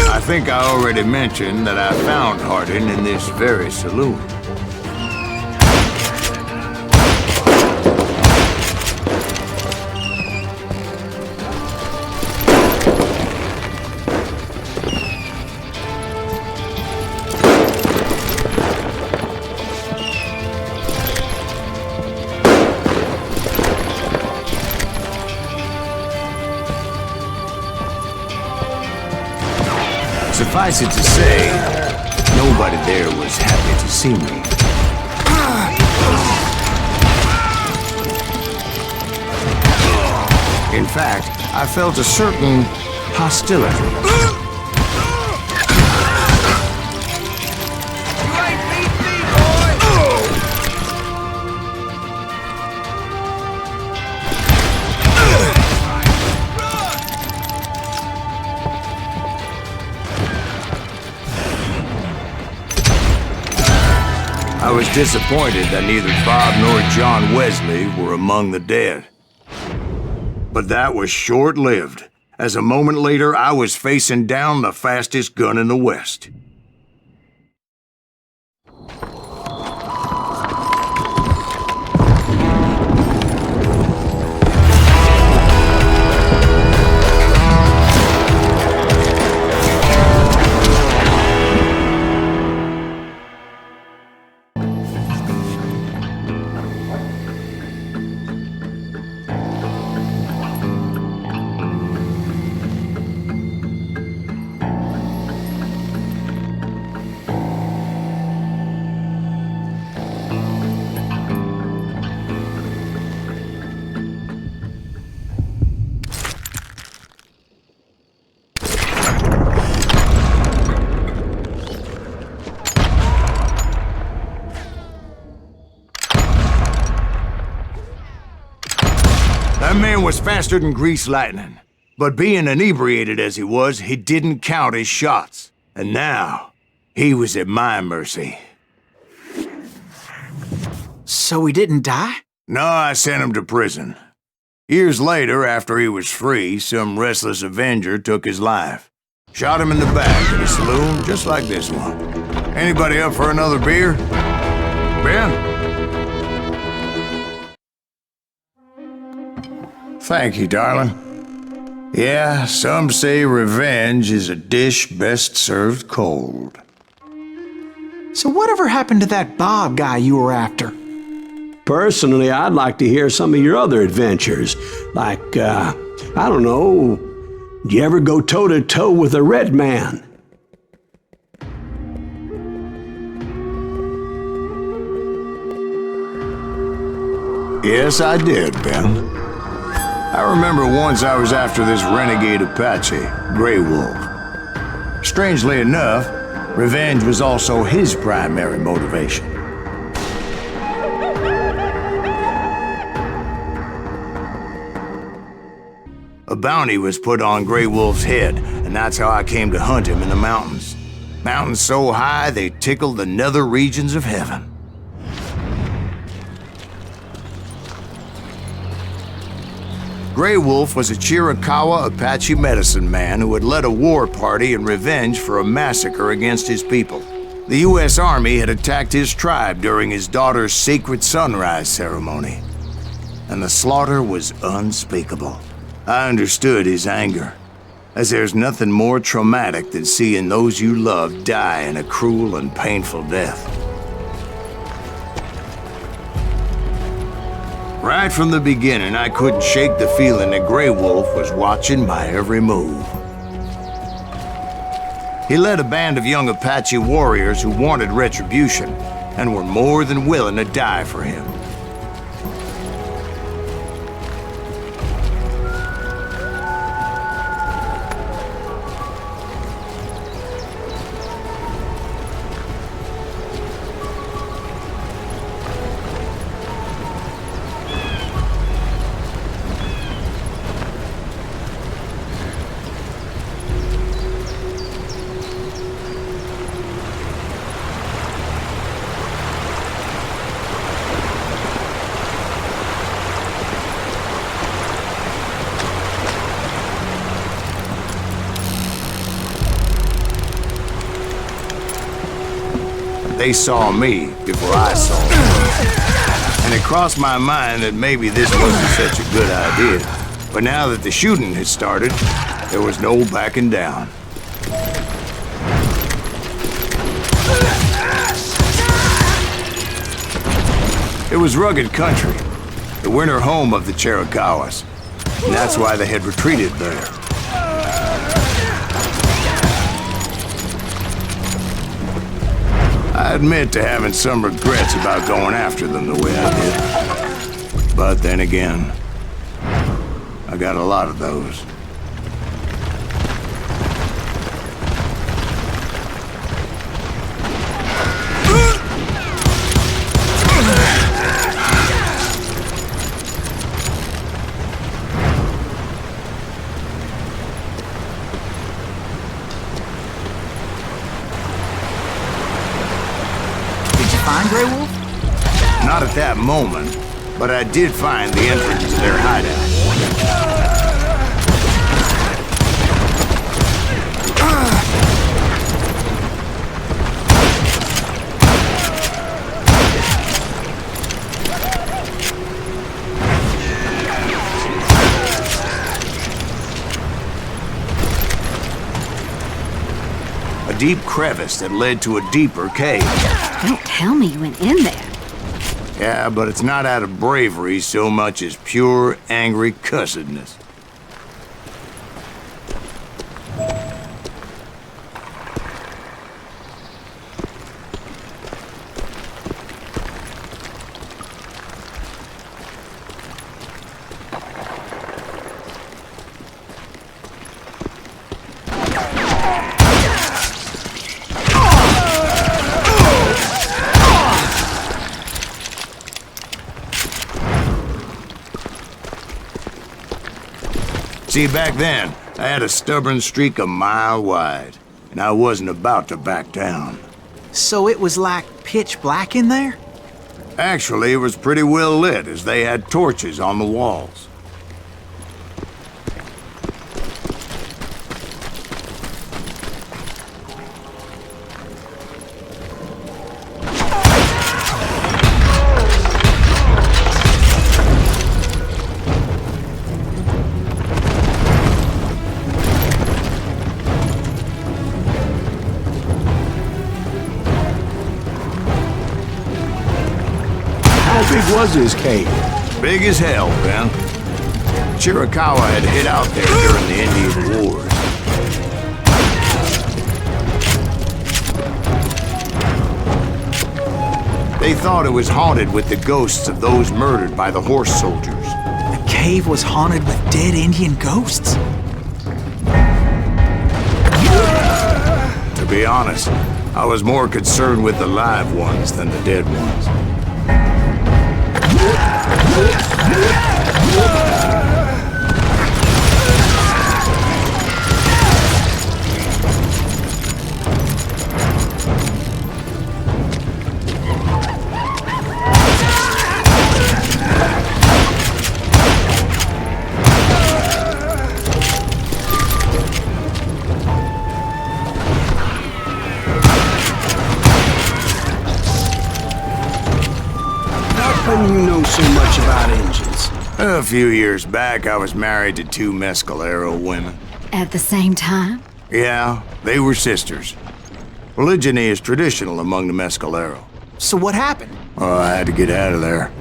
I think I already mentioned that I found Hardin in this very saloon. Suffice it to say, nobody there was happy to see me. In fact, I felt a certain hostility. I was disappointed that neither Bob nor John Wesley were among the dead. But that was short-lived, as a moment later I was facing down the fastest gun in the West. That man was faster than greased lightning. But being inebriated as he was, he didn't count his shots. And now, he was at my mercy. So he didn't die? No, I sent him to prison. Years later, after he was free, some restless avenger took his life. Shot him in the back at a saloon just like this one. Anybody up for another beer? Ben? Thank you, darling. Yeah, some say revenge is a dish best served cold. So whatever happened to that Bob guy you were after? Personally, I'd like to hear some of your other adventures. Like, I don't know, did you ever go toe-to-toe with a red man? Yes, I did, Ben. I remember once I was after this renegade Apache, Grey Wolf. Strangely enough, revenge was also his primary motivation. A bounty was put on Grey Wolf's head, and that's how I came to hunt him in the mountains. Mountains so high they tickled the nether regions of heaven. Grey Wolf was a Chiricahua Apache medicine man who had led a war party in revenge for a massacre against his people. The U.S. Army had attacked his tribe during his daughter's sacred sunrise ceremony, and the slaughter was unspeakable. I understood his anger, as there's nothing more traumatic than seeing those you love die in a cruel and painful death. Right from the beginning, I couldn't shake the feeling that Grey Wolf was watching my every move. He led a band of young Apache warriors who wanted retribution and were more than willing to die for him. They saw me before I saw them. And it crossed my mind that maybe this wasn't such a good idea. But now that the shooting had started, there was no backing down. It was rugged country, the winter home of the Chiricahuas, and that's why they had retreated there. I admit to having some regrets about going after them the way I did. But then again, I got a lot of those. Find Grey Wolf? Not at that moment, but I did find the entrance to their hideout. A deep crevice that led to a deeper cave. Don't tell me you went in there. Yeah, but it's not out of bravery so much as pure, angry cussedness. See, back then, I had a stubborn streak a mile wide, and I wasn't about to back down. So it was like pitch black in there? Actually, it was pretty well lit, as they had torches on the walls. How big was his cave? Big as hell, Ben. Chiricahua had hid out there during the Indian Wars. They thought it was haunted with the ghosts of those murdered by the horse soldiers. The cave was haunted with dead Indian ghosts? To be honest, I was more concerned with the live ones than the dead ones. How come you know so much about engines? A few years back, I was married to 2 Mescalero women. At the same time? Yeah, they were sisters. Polygyny is traditional among the Mescalero. So what happened? Oh, I had to get out of there.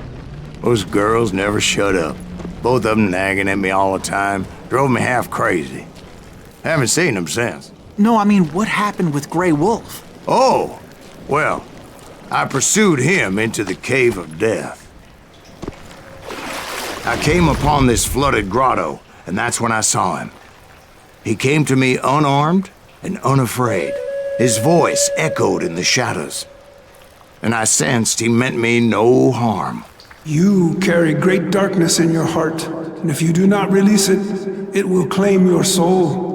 Those girls never shut up. Both of them nagging at me all the time. Drove me half crazy. Haven't seen them since. No, I mean, what happened with Grey Wolf? Oh, well, I pursued him into the Cave of Death. I came upon this flooded grotto, and that's when I saw him. He came to me unarmed and unafraid. His voice echoed in the shadows, and I sensed he meant me no harm. You carry great darkness in your heart, and if you do not release it, it will claim your soul.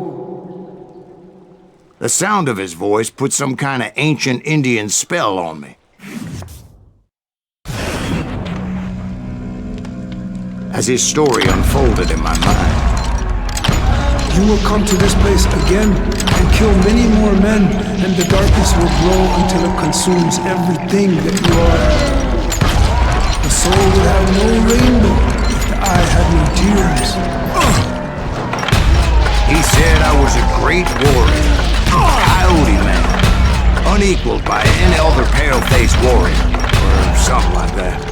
The sound of his voice put some kind of ancient Indian spell on me. As his story unfolded in my mind. You will come to this place again and kill many more men, and the darkness will grow until it consumes everything that you are. The soul will have no rainbow if the eye had no tears. He said I was a great warrior, coyote man, unequaled by any other pale-faced warrior, or something like that.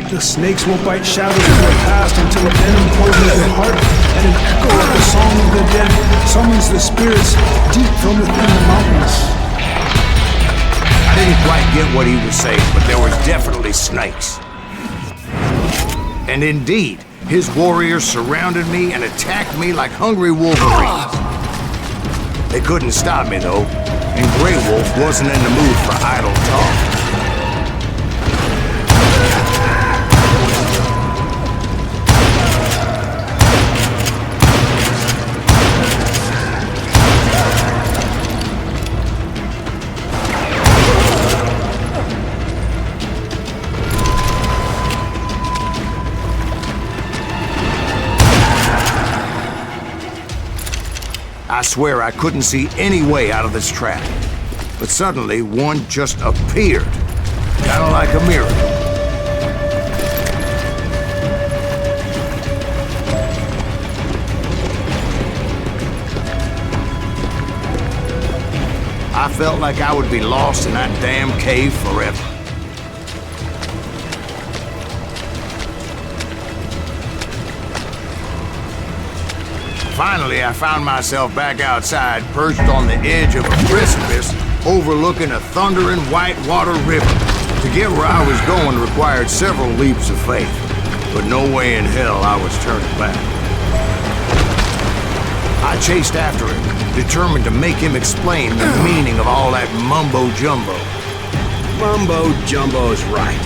The snakes will bite shadows of their past until a venom poisons their heart, and an echo of the song of the dead summons the spirits deep from within the mountains. I didn't quite get what he was saying, but there was definitely snakes. And indeed, his warriors surrounded me and attacked me like hungry wolverines. They couldn't stop me, though, and Grey Wolf wasn't in the mood for idle talk. I swear I couldn't see any way out of this trap. But suddenly, one just appeared. Kind of like a miracle. I felt like I would be lost in that damn cave forever. Finally, I found myself back outside, perched on the edge of a precipice, overlooking a thundering whitewater river. To get where I was going required several leaps of faith, but no way in hell I was turning back. I chased after him, determined to make him explain the meaning of all that mumbo-jumbo. Mumbo-jumbo's right.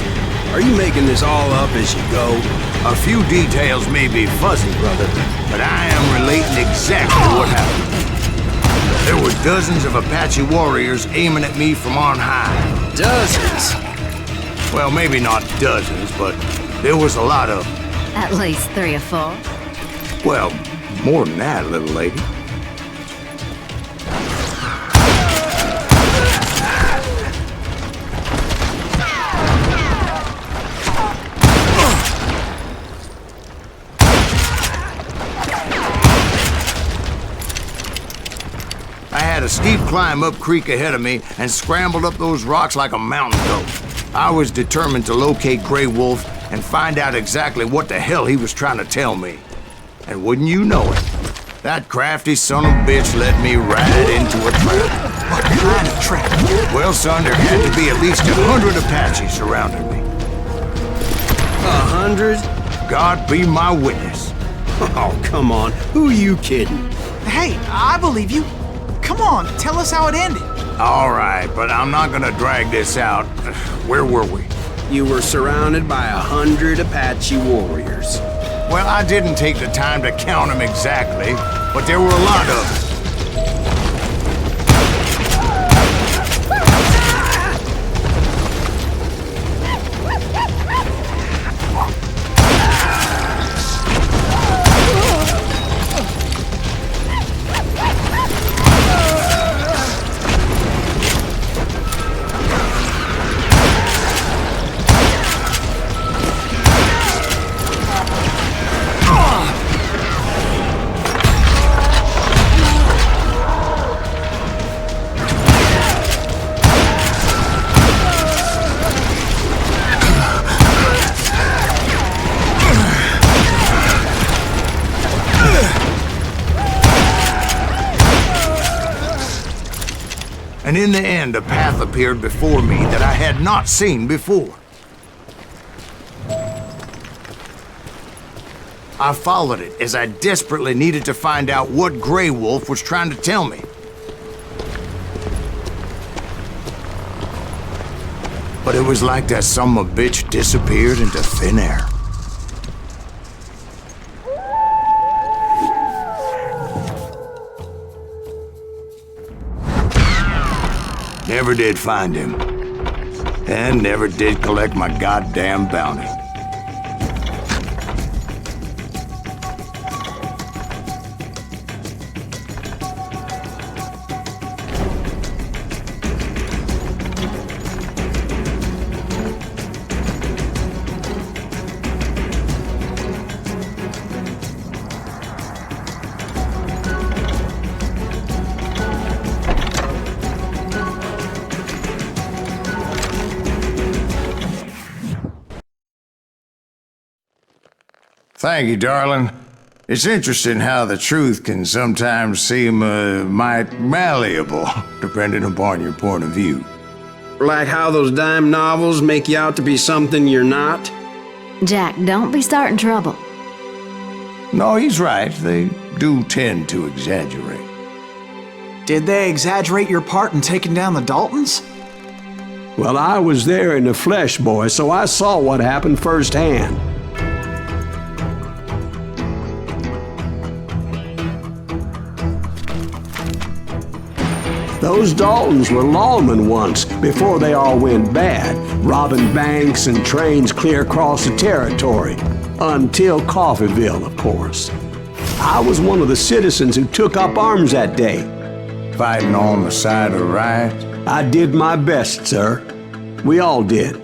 Are you making this all up as you go? A few details may be fuzzy, brother, but I am relating exactly what happened. There were dozens of Apache warriors aiming at me from on high. Dozens? Well, maybe not dozens, but there was a lot of them. At least 3 or 4. Well, more than that, little lady. I had a steep climb up creek ahead of me and scrambled up those rocks like a mountain goat. I was determined to locate Grey Wolf and find out exactly what the hell he was trying to tell me. And wouldn't you know it, that crafty son of a bitch led me right into a trap. What kind of trap? Well, son, there had to be at least 100 Apaches surrounding me. 100? God be my witness. Oh, come on. Who are you kidding? Hey, I believe you. Come on, tell us how it ended. All right, but I'm not gonna drag this out. Where were we? You were surrounded by 100 Apache warriors. Well, I didn't take the time to count them exactly, but there were a lot of them. And in the end, a path appeared before me that I had not seen before. I followed it as I desperately needed to find out what Grey Wolf was trying to tell me. But it was like that son of a bitch disappeared into thin air. Never did find him. And never did collect my goddamn bounty. Thank you, darling. It's interesting how the truth can sometimes seem, might malleable, depending upon your point of view. Like how those dime novels make you out to be something you're not? Jack, don't be starting trouble. No, he's right. They do tend to exaggerate. Did they exaggerate your part in taking down the Daltons? Well, I was there in the flesh, boy, so I saw what happened firsthand. Those Daltons were lawmen once, before they all went bad, robbing banks and trains clear across the territory. Until Coffeeville, of course. I was one of the citizens who took up arms that day. Fighting on the side of right? I did my best, sir. We all did.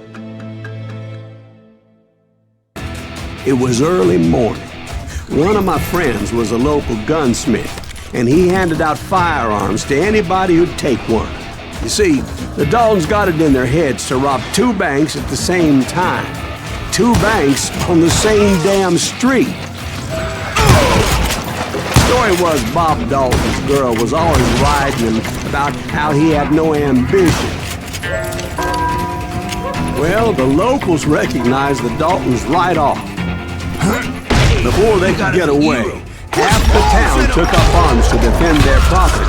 It was early morning. One of my friends was a local gunsmith, and he handed out firearms to anybody who'd take one. You see, the Daltons got it in their heads to rob 2 banks at the same time. 2 banks on the same damn street. The story was Bob Dalton's girl was always riding him about how he had no ambition. Well, the locals recognized the Daltons right off. Before they could get away, half the town took up arms to defend their property.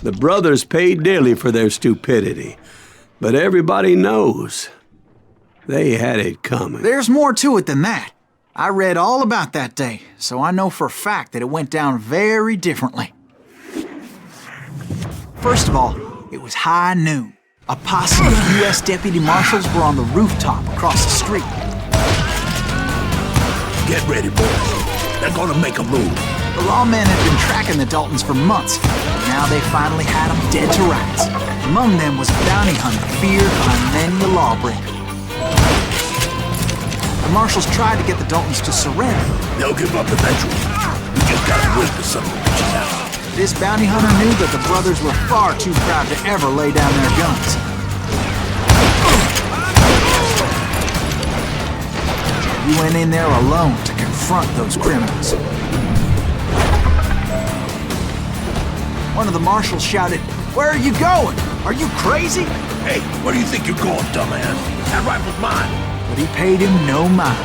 The brothers paid dearly for their stupidity, but everybody knows they had it coming. There's more to it than that. I read all about that day, so I know for a fact that it went down very differently. First of all, it was high noon. A posse of U.S. deputy marshals were on the rooftop across the street. Get ready, boys. They're gonna make a move. The lawmen had been tracking the Daltons for months, and now they finally had them dead to rights. Among them was a bounty hunter feared by many a lawbreaker. The marshals tried to get the Daltons to surrender. They'll give up eventually. We just gotta whip the son of a bitches out. This bounty hunter knew that the brothers were far too proud to ever lay down their guns. He went in there alone to confront those criminals. One of the marshals shouted, "Where are you going? Are you crazy?" Hey, where do you think you're going, dumbass? That rifle's mine. But he paid him no mind.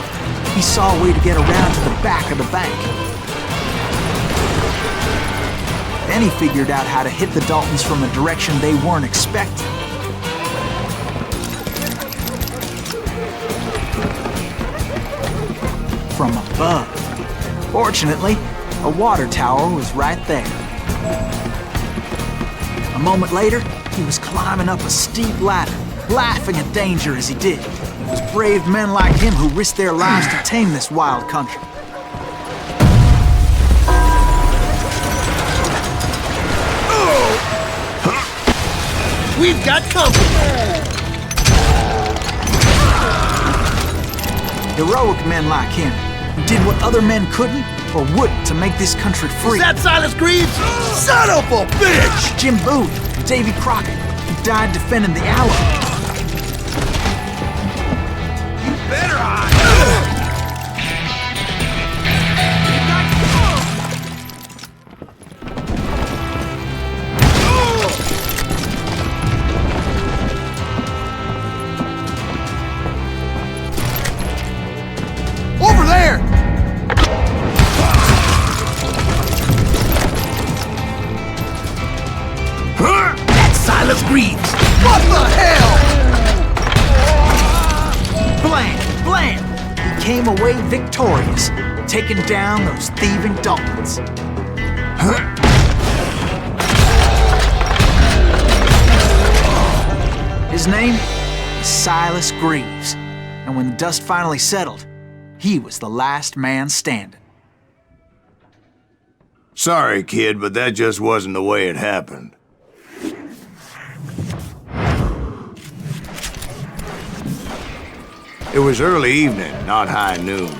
He saw a way to get around to the back of the bank. Then he figured out how to hit the Daltons from a direction they weren't expecting. From above. Fortunately, a water tower was right there. A moment later, he was climbing up a steep ladder, laughing at danger as he did. It was brave men like him who risked their lives to tame this wild country. We've got company! Heroic men like him, who did what other men couldn't or wouldn't to make this country free. Is that Silas Greaves? Son of a bitch! Jim Booth, Davy Crockett, who died defending the Alamo. You better hide! Over there! That's Silas Greaves! What the hell? Blam! Blam! He came away victorious, taking down those thieving Daltons. His name is Silas Greaves, and when the dust finally settled, he was the last man standing. Sorry, kid, but that just wasn't the way it happened. It was early evening, not high noon.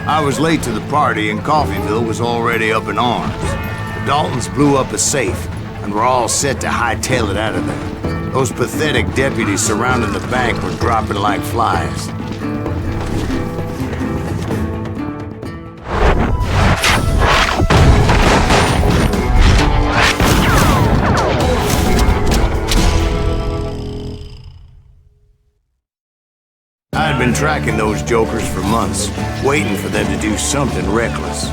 I was late to the party and Coffeyville was already up in arms. The Daltons blew up a safe and were all set to hightail it out of there. Those pathetic deputies surrounding the bank were dropping like flies. I had been tracking those jokers for months, waiting for them to do something reckless.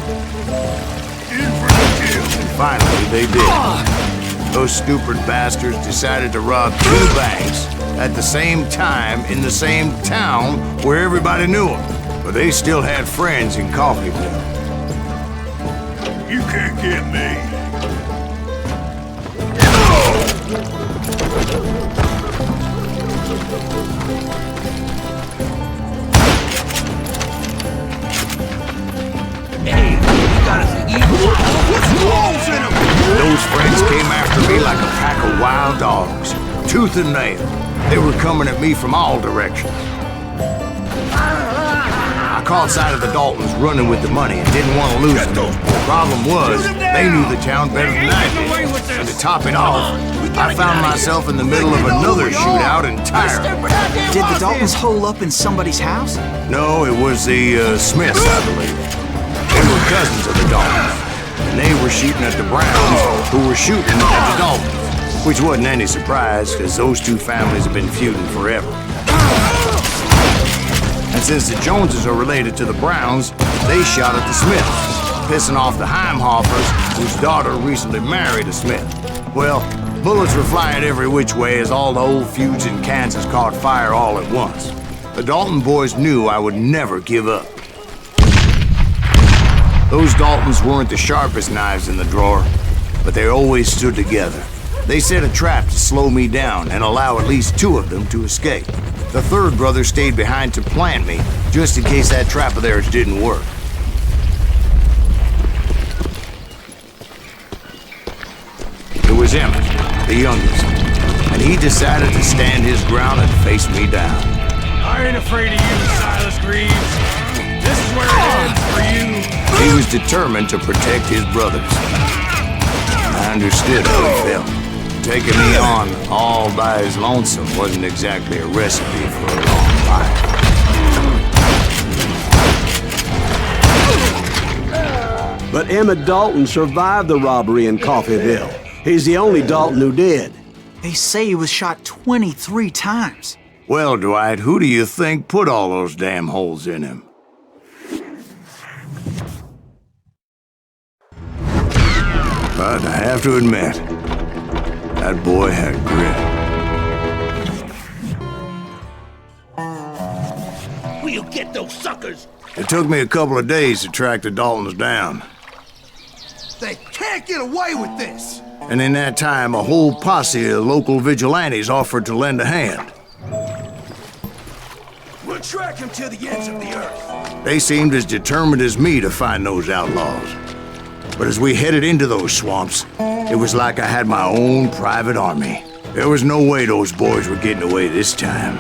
And finally, they did. Those stupid bastards decided to rob 2 banks at the same time in the same town where everybody knew them. But they still had friends in Coffeyville. You can't get me. Hey, you got us an evil. What's holes in them? Those friends came after me like a pack of wild dogs, tooth and nail. They were coming at me from all directions. I caught sight of the Daltons running with the money and didn't want to lose them. The problem was, they knew the town better than I did. And to top it off, I found myself in the middle of another shootout entirely. Did the Daltons hole up in somebody's house? No, it was the Smiths, I believe. They were cousins of the Daltons. And they were shooting at the Browns, who were shooting at the Daltons. Which wasn't any surprise, because those 2 families have been feuding forever. And since the Joneses are related to the Browns, they shot at the Smiths, pissing off the Heimhoffers, whose daughter recently married a Smith. Well, bullets were flying every which way as all the old feuds in Kansas caught fire all at once. The Dalton boys knew I would never give up. Those Daltons weren't the sharpest knives in the drawer, but they always stood together. They set a trap to slow me down and allow at least 2 of them to escape. The third brother stayed behind to plant me, just in case that trap of theirs didn't work. It was Emmett, the youngest, and he decided to stand his ground and face me down. I ain't afraid of you, Silas Greaves. This is where it ends for you. He was determined to protect his brothers. I understood how he felt. Taking me on all by his lonesome wasn't exactly a recipe for a long life. But Emmett Dalton survived the robbery in Coffeyville. He's the only Dalton who did. They say he was shot 23 times. Well, Dwight, who do you think put all those damn holes in him? But I have to admit, that boy had grit. We'll get those suckers! It took me a couple of days to track the Daltons down. They can't get away with this! And in that time, a whole posse of local vigilantes offered to lend a hand. We'll track him to the ends of the earth. They seemed as determined as me to find those outlaws. But as we headed into those swamps, it was like I had my own private army. There was no way those boys were getting away this time.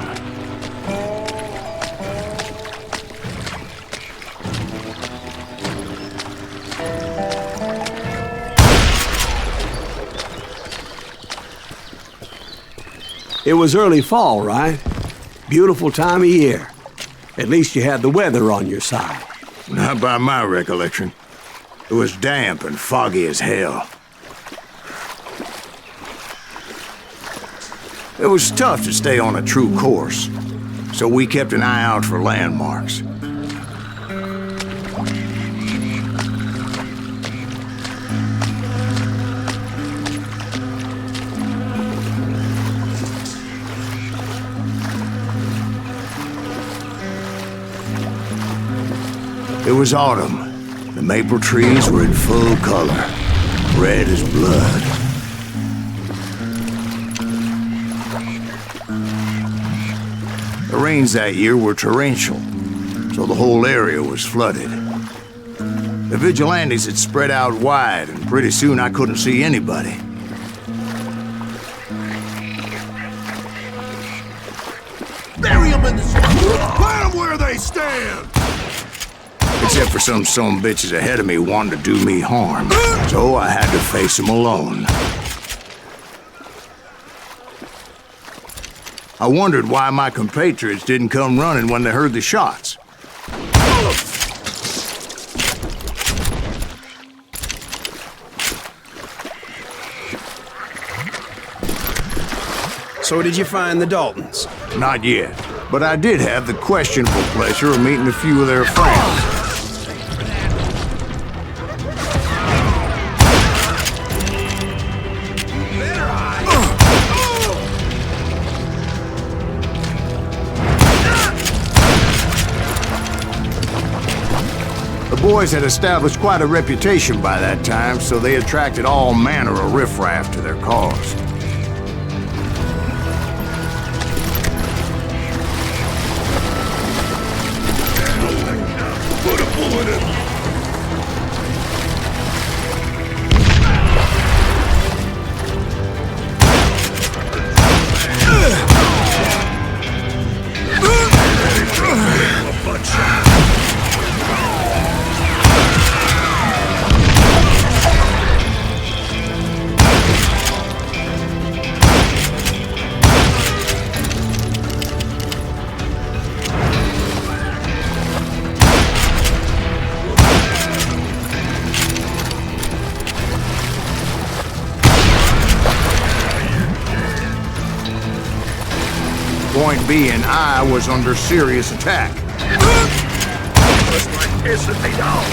It was early fall, right? Beautiful time of year. At least you had the weather on your side. Not by my recollection. It was damp and foggy as hell. It was tough to stay on a true course, so we kept an eye out for landmarks. It was autumn. The maple trees were in full color, red as blood. The rains that year were torrential, so the whole area was flooded. The vigilantes had spread out wide, and pretty soon I couldn't see anybody. Bury them in the swamp! Plant them where they stand! Except for some bitches ahead of me wanting to do me harm. So I had to face them alone. I wondered why my compatriots didn't come running when they heard the shots. So did you find the Daltons? Not yet, but I did have the questionable pleasure of meeting a few of their friends. The boys had established quite a reputation by that time, so they attracted all manner of riffraff to their cause. Put a bullet in him. Point being, I was under serious attack. Just like this at the dog.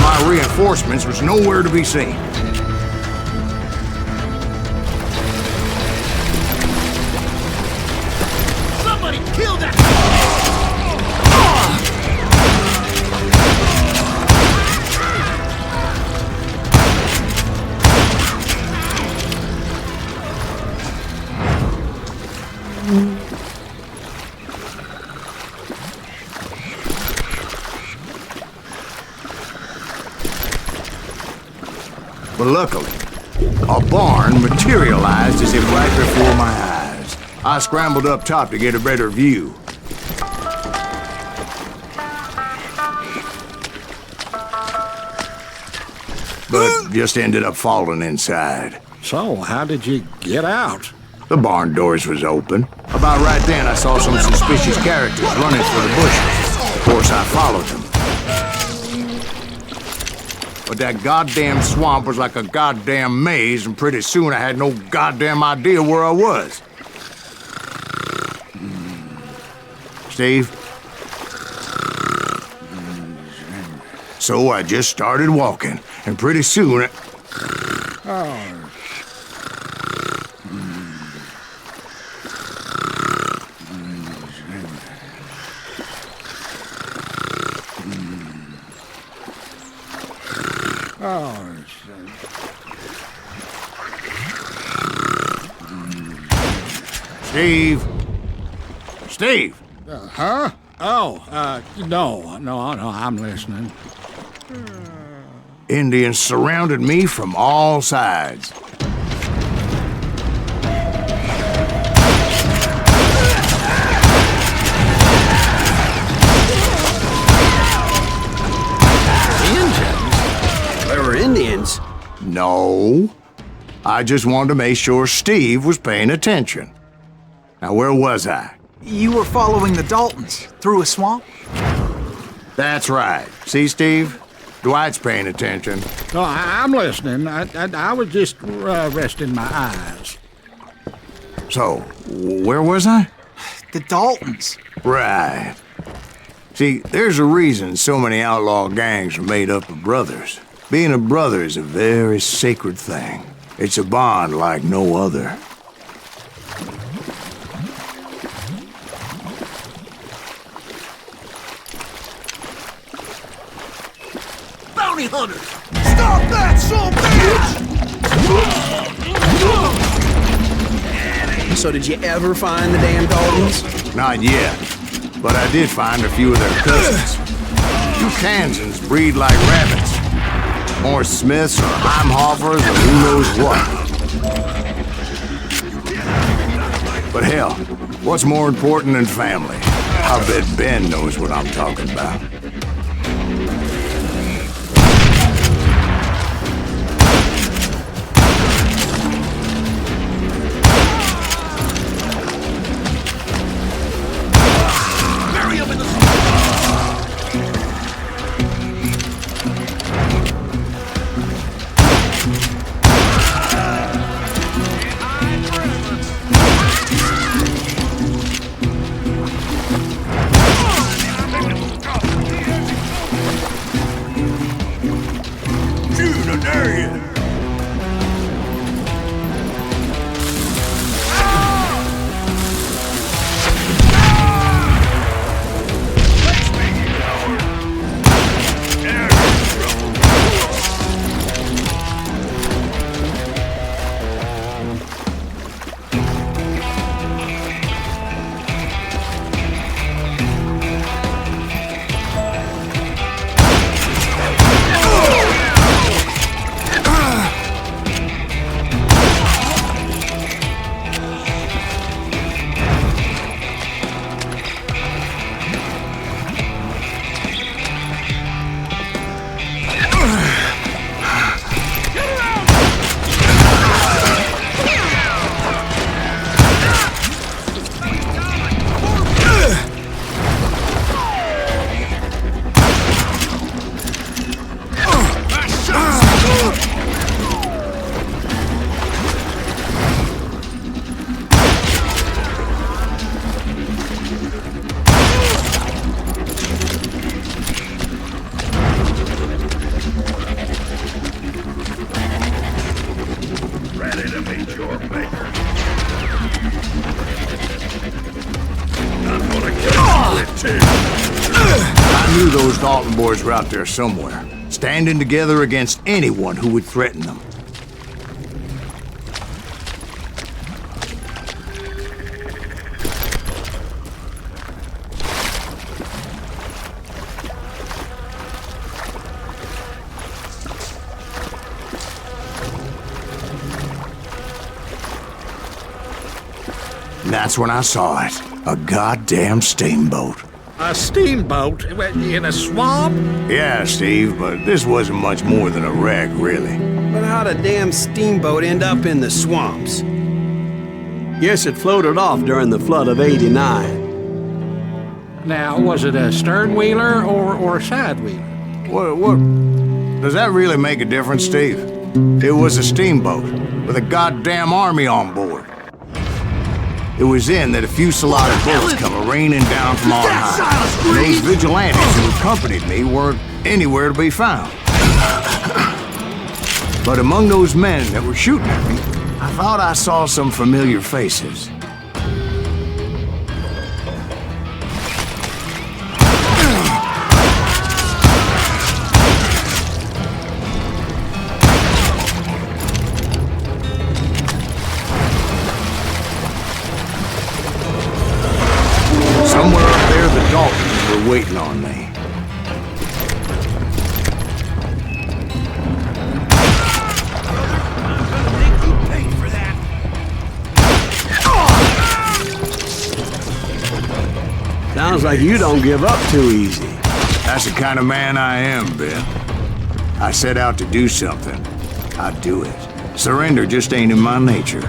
My reinforcements was nowhere to be seen. Somebody kill that! But luckily, a barn materialized as if right before my eyes. I scrambled up top to get a better view. But just ended up falling inside. So, how did you get out? The barn doors was open. About right then, I saw some suspicious characters running for the bushes. Of course, I followed them. But that goddamn swamp was like a goddamn maze, and pretty soon I had no goddamn idea where I was. Steve? So I just started walking, and pretty soon Steve? Steve? Huh? No, I'm listening. Indians surrounded me from all sides. Indians? There were Indians? No. I just wanted to make sure Steve was paying attention. Now, where was I? You were following the Daltons through a swamp? That's right. See, Steve? Dwight's paying attention. No, I'm listening. I was just resting my eyes. So, where was I? The Daltons. Right. See, there's a reason so many outlaw gangs are made up of brothers. Being a brother is a very sacred thing. It's a bond like no other. Bounty hunters! Stop that, son bitch! So did you ever find the damn Daltons? Not yet, but I did find a few of their cousins. You Kansans breed like rabbits. More Smiths or Heimhoffers or who knows what. But hell, what's more important than family? I bet Ben knows what I'm talking about. shortly. I'm gonna kill you, too. I knew those Dalton boys were out there somewhere, standing together against anyone who would threaten them. And that's when I saw it. A goddamn steamboat. A steamboat? In a swamp? Yeah, Steve, but this wasn't much more than a wreck, really. But how'd a damn steamboat end up in the swamps? Yes, it floated off during the flood of '89. Now, was it a stern-wheeler or a side-wheeler? What? Does that really make a difference, Steve? It was a steamboat with a goddamn army on board. It was then that a fusillade of bullets come raining down from on high. And those vigilantes who accompanied me weren't anywhere to be found. But among those men that were shooting at me, I thought I saw some familiar faces. Somewhere up there, the Daltons were waiting on me. Sounds like you don't give up too easy. That's the kind of man I am, Ben. I set out to do something. I do it. Surrender just ain't in my nature.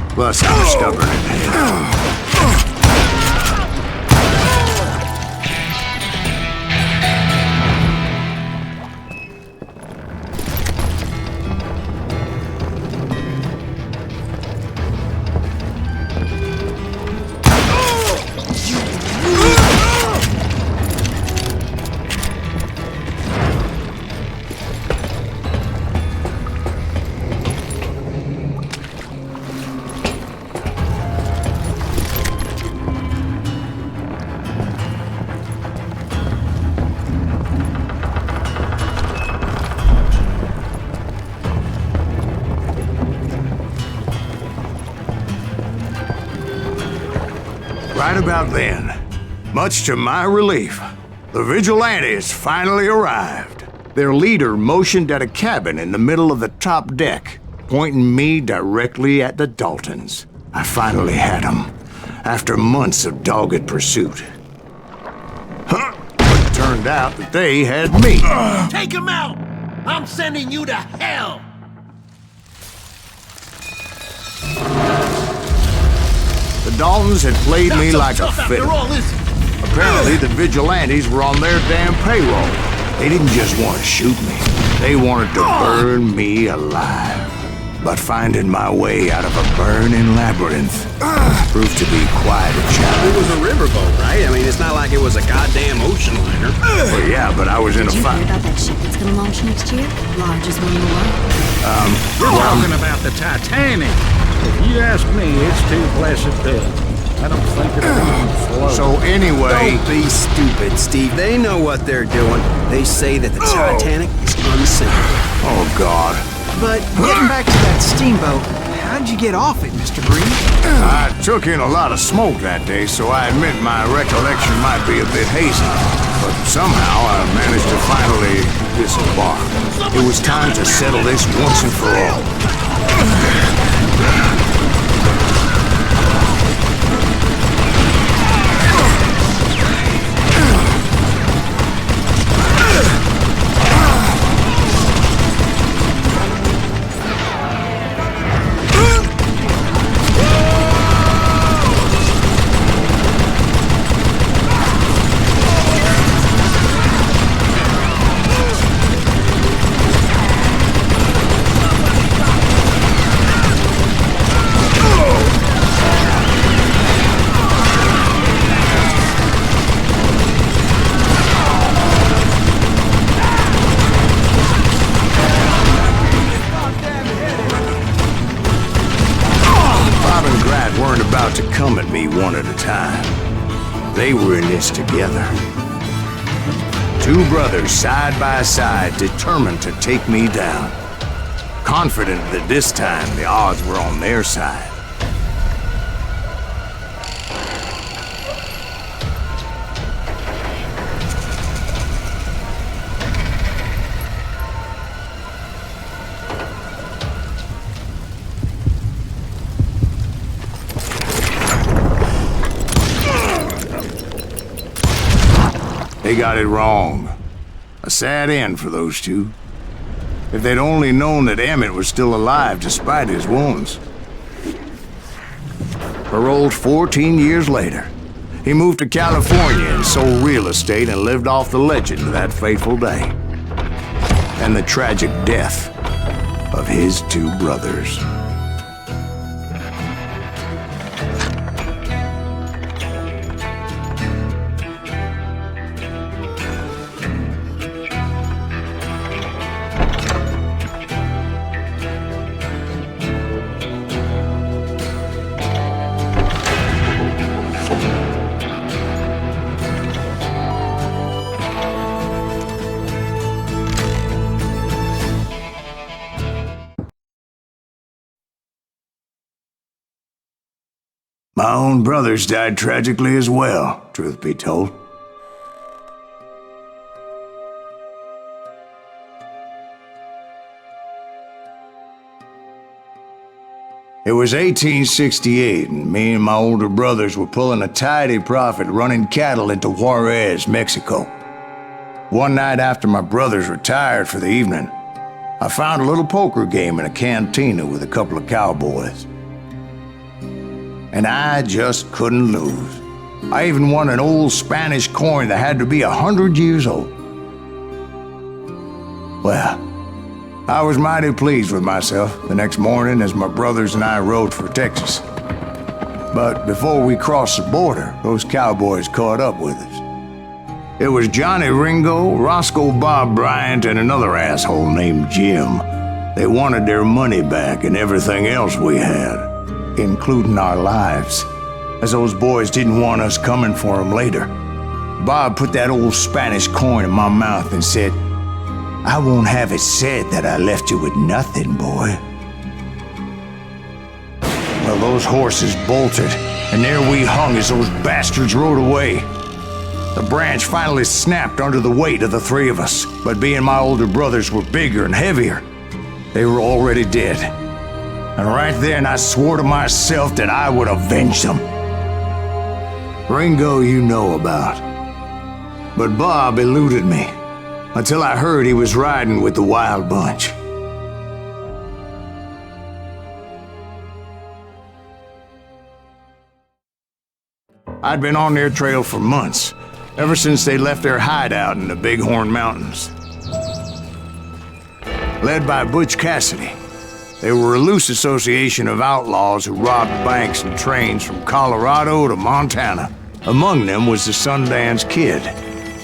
Plus, I'm stubborn as hell. Right about then, much to my relief, the vigilantes finally arrived. Their leader motioned at a cabin in the middle of the top deck, pointing me directly at the Daltons. I finally had them, after months of dogged pursuit. But it turned out that they had me. Take him out! I'm sending you to hell! The Daltons had played me like a fiddle. Apparently, the vigilantes were on their damn payroll. They didn't just want to shoot me. They wanted to burn me alive. But finding my way out of a burning labyrinth proved to be quite a challenge. It was a riverboat, right? I mean, it's not like it was a goddamn ocean liner. Well, yeah, but I was in a fight. Did you hear about that ship that's gonna launch next year? Largest one in the world. We're talking about the Titanic. If you ask me, it's too blessed good. I don't think it'll even float. So anyway... Don't be stupid, Steve. They know what they're doing. They say that the Titanic is unsinkable. Oh, God. But getting back to that steamboat, how'd you get off it, Mr. Greaves? I took in a lot of smoke that day, so I admit my recollection might be a bit hazy. But somehow I managed to finally disembark. It was time to settle this once and for all. weren't about to come at me one at a time. They were in this together. Two brothers side by side, determined to take me down. Confident that this time the odds were on their side. They got it wrong. A sad end for those two. If they'd only known that Emmett was still alive despite his wounds. Paroled 14 years later, he moved to California and sold real estate and lived off the legend of that fateful day. And the tragic death of his two brothers. My own brothers died tragically as well, truth be told. It was 1868, and me and my older brothers were pulling a tidy profit running cattle into Juarez, Mexico. One night after my brothers retired for the evening, I found a little poker game in a cantina with a couple of cowboys. And I just couldn't lose. I even won an old Spanish coin that had to be 100 years old. Well, I was mighty pleased with myself the next morning as my brothers and I rode for Texas. But before we crossed the border, those cowboys caught up with us. It was Johnny Ringo, Roscoe Bob Bryant, and another asshole named Jim. They wanted their money back and everything else we had, including our lives, as those boys didn't want us coming for them later. Bob put that old Spanish coin in my mouth and said, "I won't have it said that I left you with nothing, boy." Well, those horses bolted, and there we hung as those bastards rode away. The branch finally snapped under the weight of the three of us, but being my older brothers were bigger and heavier, they were already dead. And right then I swore to myself that I would avenge them. Ringo you know about. But Bob eluded me, until I heard he was riding with the Wild Bunch. I'd been on their trail for months, ever since they left their hideout in the Bighorn Mountains. Led by Butch Cassidy, they were a loose association of outlaws who robbed banks and trains from Colorado to Montana. Among them was the Sundance Kid,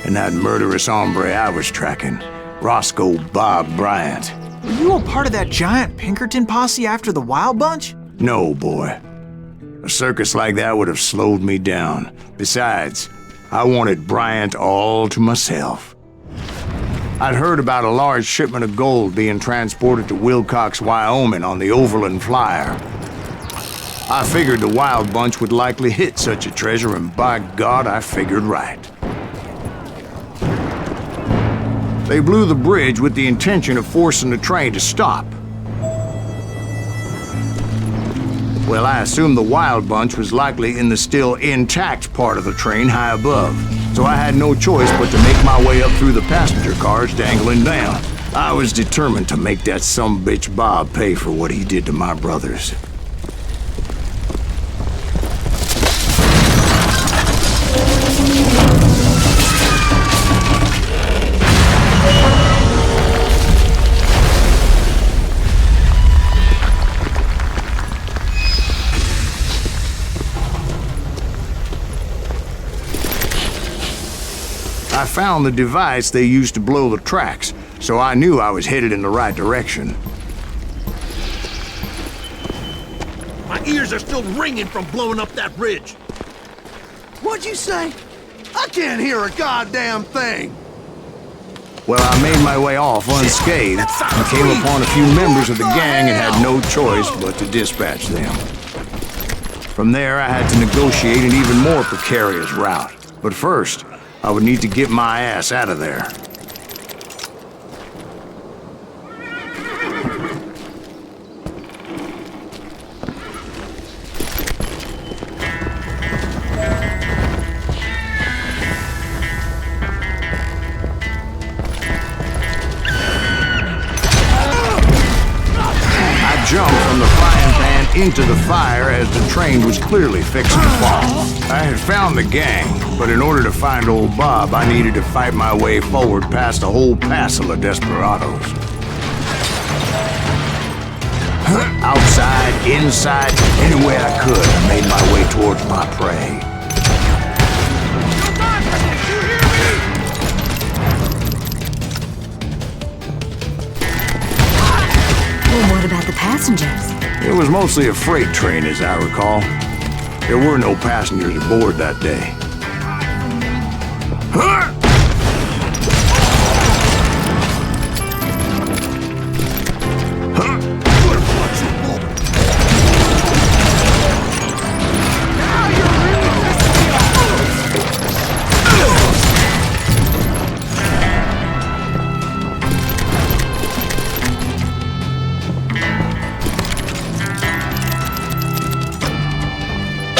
and that murderous hombre I was tracking, Roscoe Bob Bryant. Were you a part of that giant Pinkerton posse after the Wild Bunch? No, boy. A circus like that would have slowed me down. Besides, I wanted Bryant all to myself. I'd heard about a large shipment of gold being transported to Wilcox, Wyoming on the Overland Flyer. I figured the Wild Bunch would likely hit such a treasure, and by God, I figured right. They blew the bridge with the intention of forcing the train to stop. Well, I assumed the Wild Bunch was likely in the still intact part of the train high above, so I had no choice but to make my way up through the passenger cars dangling down. I was determined to make that sumbitch Bob pay for what he did to my brothers. I found the device they used to blow the tracks, so I knew I was headed in the right direction. My My ears are still ringing from blowing up that ridge. What'd you say? I can't hear a goddamn thing. Well, I made my way off unscathed and came upon a few members of the gang and had no choice but to dispatch them. From there, I had to negotiate an even more precarious route. But first, I would need to get my ass out of there. Jumped from the frying pan into the fire as the train was clearly fixing to fall. I had found the gang, but in order to find old Bob, I needed to fight my way forward past a whole passel of desperados. Outside, inside, anywhere I could, I made my way towards my prey. Well, what about the passengers? It was mostly a freight train, as I recall. There were no passengers aboard that day.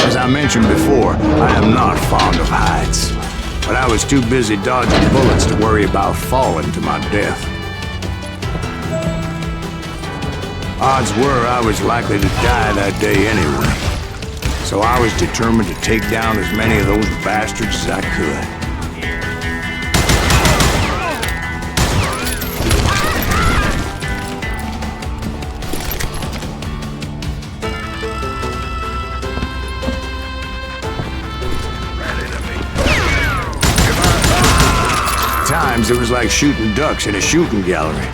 As I mentioned before, I am not fond of heights, but I was too busy dodging bullets to worry about falling to my death. Odds were I was likely to die that day anyway, so I was determined to take down as many of those bastards as I could. Times it was like shooting ducks in a shooting gallery.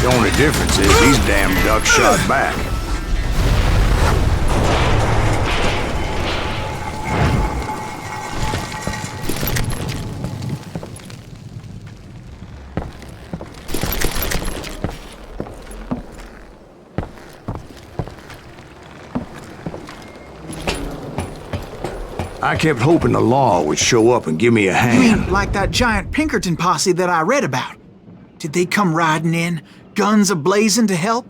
The only difference is these damn ducks shot back. I kept hoping the law would show up and give me a hand. You mean like that giant Pinkerton posse that I read about? Did they come riding in, guns a-blazing to help?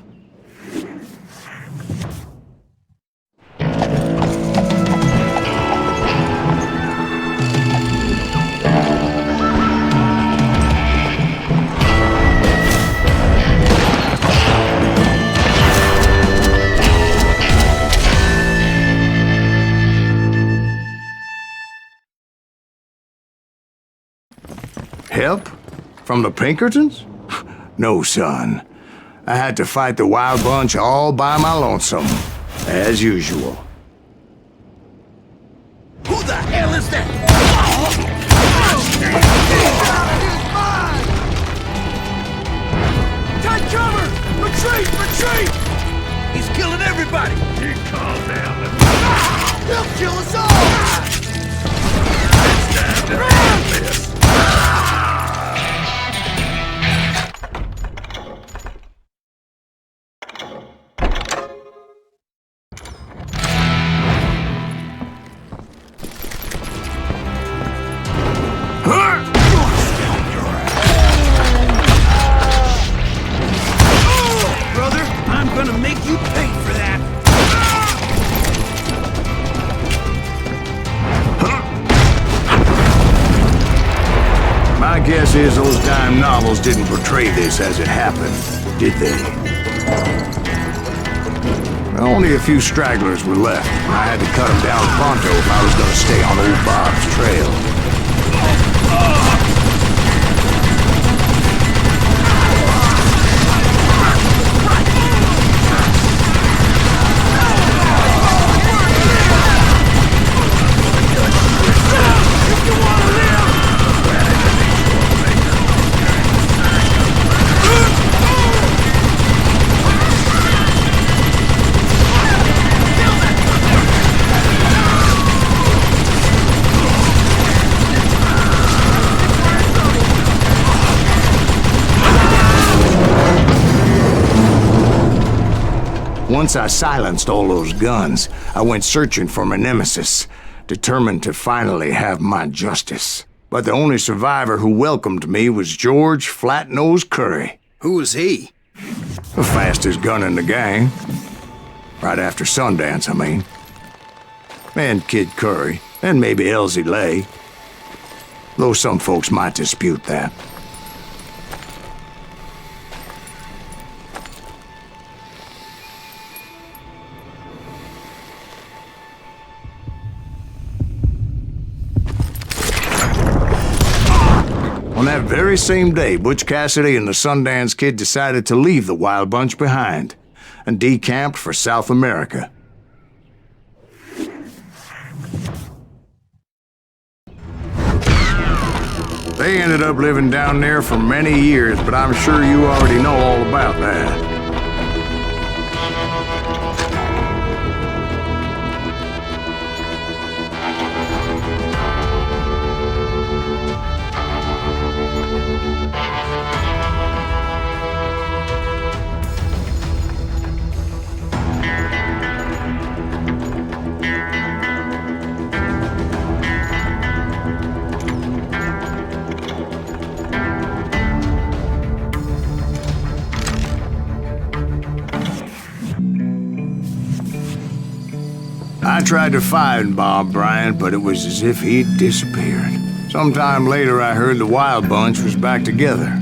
Help? From the Pinkertons? No, son. I had to fight the wild bunch all by my lonesome, as usual. Who the hell is that? Take cover! Retreat! Retreat! He's killing everybody! He calmed down the... He'll kill us all! It's time to end this. Brother, I'm gonna make you pay for that! My guess is those dime novels didn't portray this as it happened, did they? Only a few stragglers were left. I had to cut them down pronto if I was going to stay on old Bob's trail. Kill Once I silenced all those guns, I went searching for my nemesis, determined to finally have my justice. But the only survivor who welcomed me was George Flat-Nosed Curry. Who was he? The fastest gun in the gang. Right after Sundance, I mean. And Kid Curry, and maybe Elsie Lay. Though some folks might dispute that. On that very same day, Butch Cassidy and the Sundance Kid decided to leave the Wild Bunch behind and decamped for South America. They ended up living down there for many years, but I'm sure you already know all about that. I tried to find Bob Bryant, but it was as if he'd disappeared. Sometime later, I heard the Wild Bunch was back together.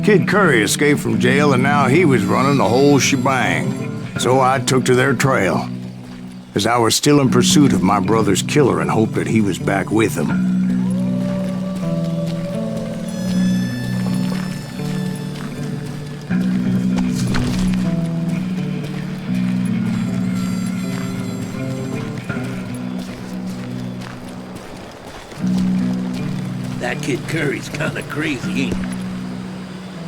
Kid Curry escaped from jail, and now he was running the whole shebang. So I took to their trail, as I was still in pursuit of my brother's killer and hoped that he was back with him. That Kid Curry's kinda crazy, ain't he?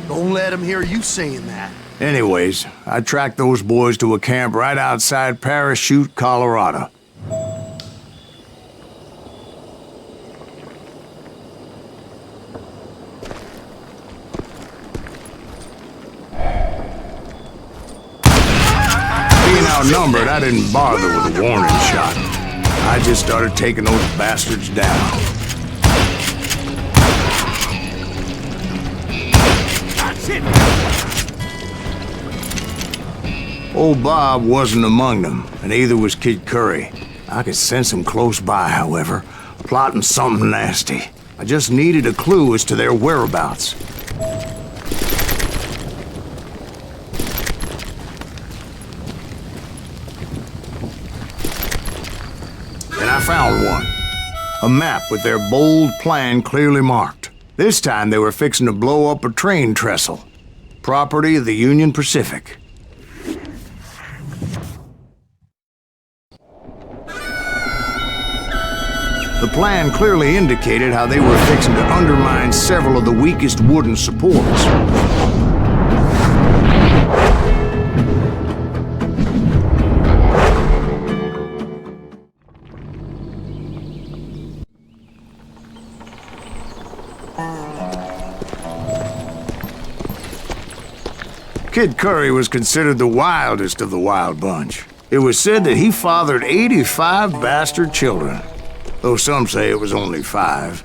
Don't let him hear you saying that. Anyways, I tracked those boys to a camp right outside Parachute, Colorado. Being outnumbered, I didn't bother with a warning shot. I just started taking those bastards down. Old Bob wasn't among them, and neither was Kid Curry. I could sense him close by, however, plotting something nasty. I just needed a clue as to their whereabouts. And I found one. A map with their bold plan clearly marked. This time they were fixing to blow up a train trestle. Property of the Union Pacific. The plan clearly indicated how they were fixing to undermine several of the weakest wooden supports. Kid Curry was considered the wildest of the Wild Bunch. It was said that he fathered 85 bastard children, though some say it was only 5.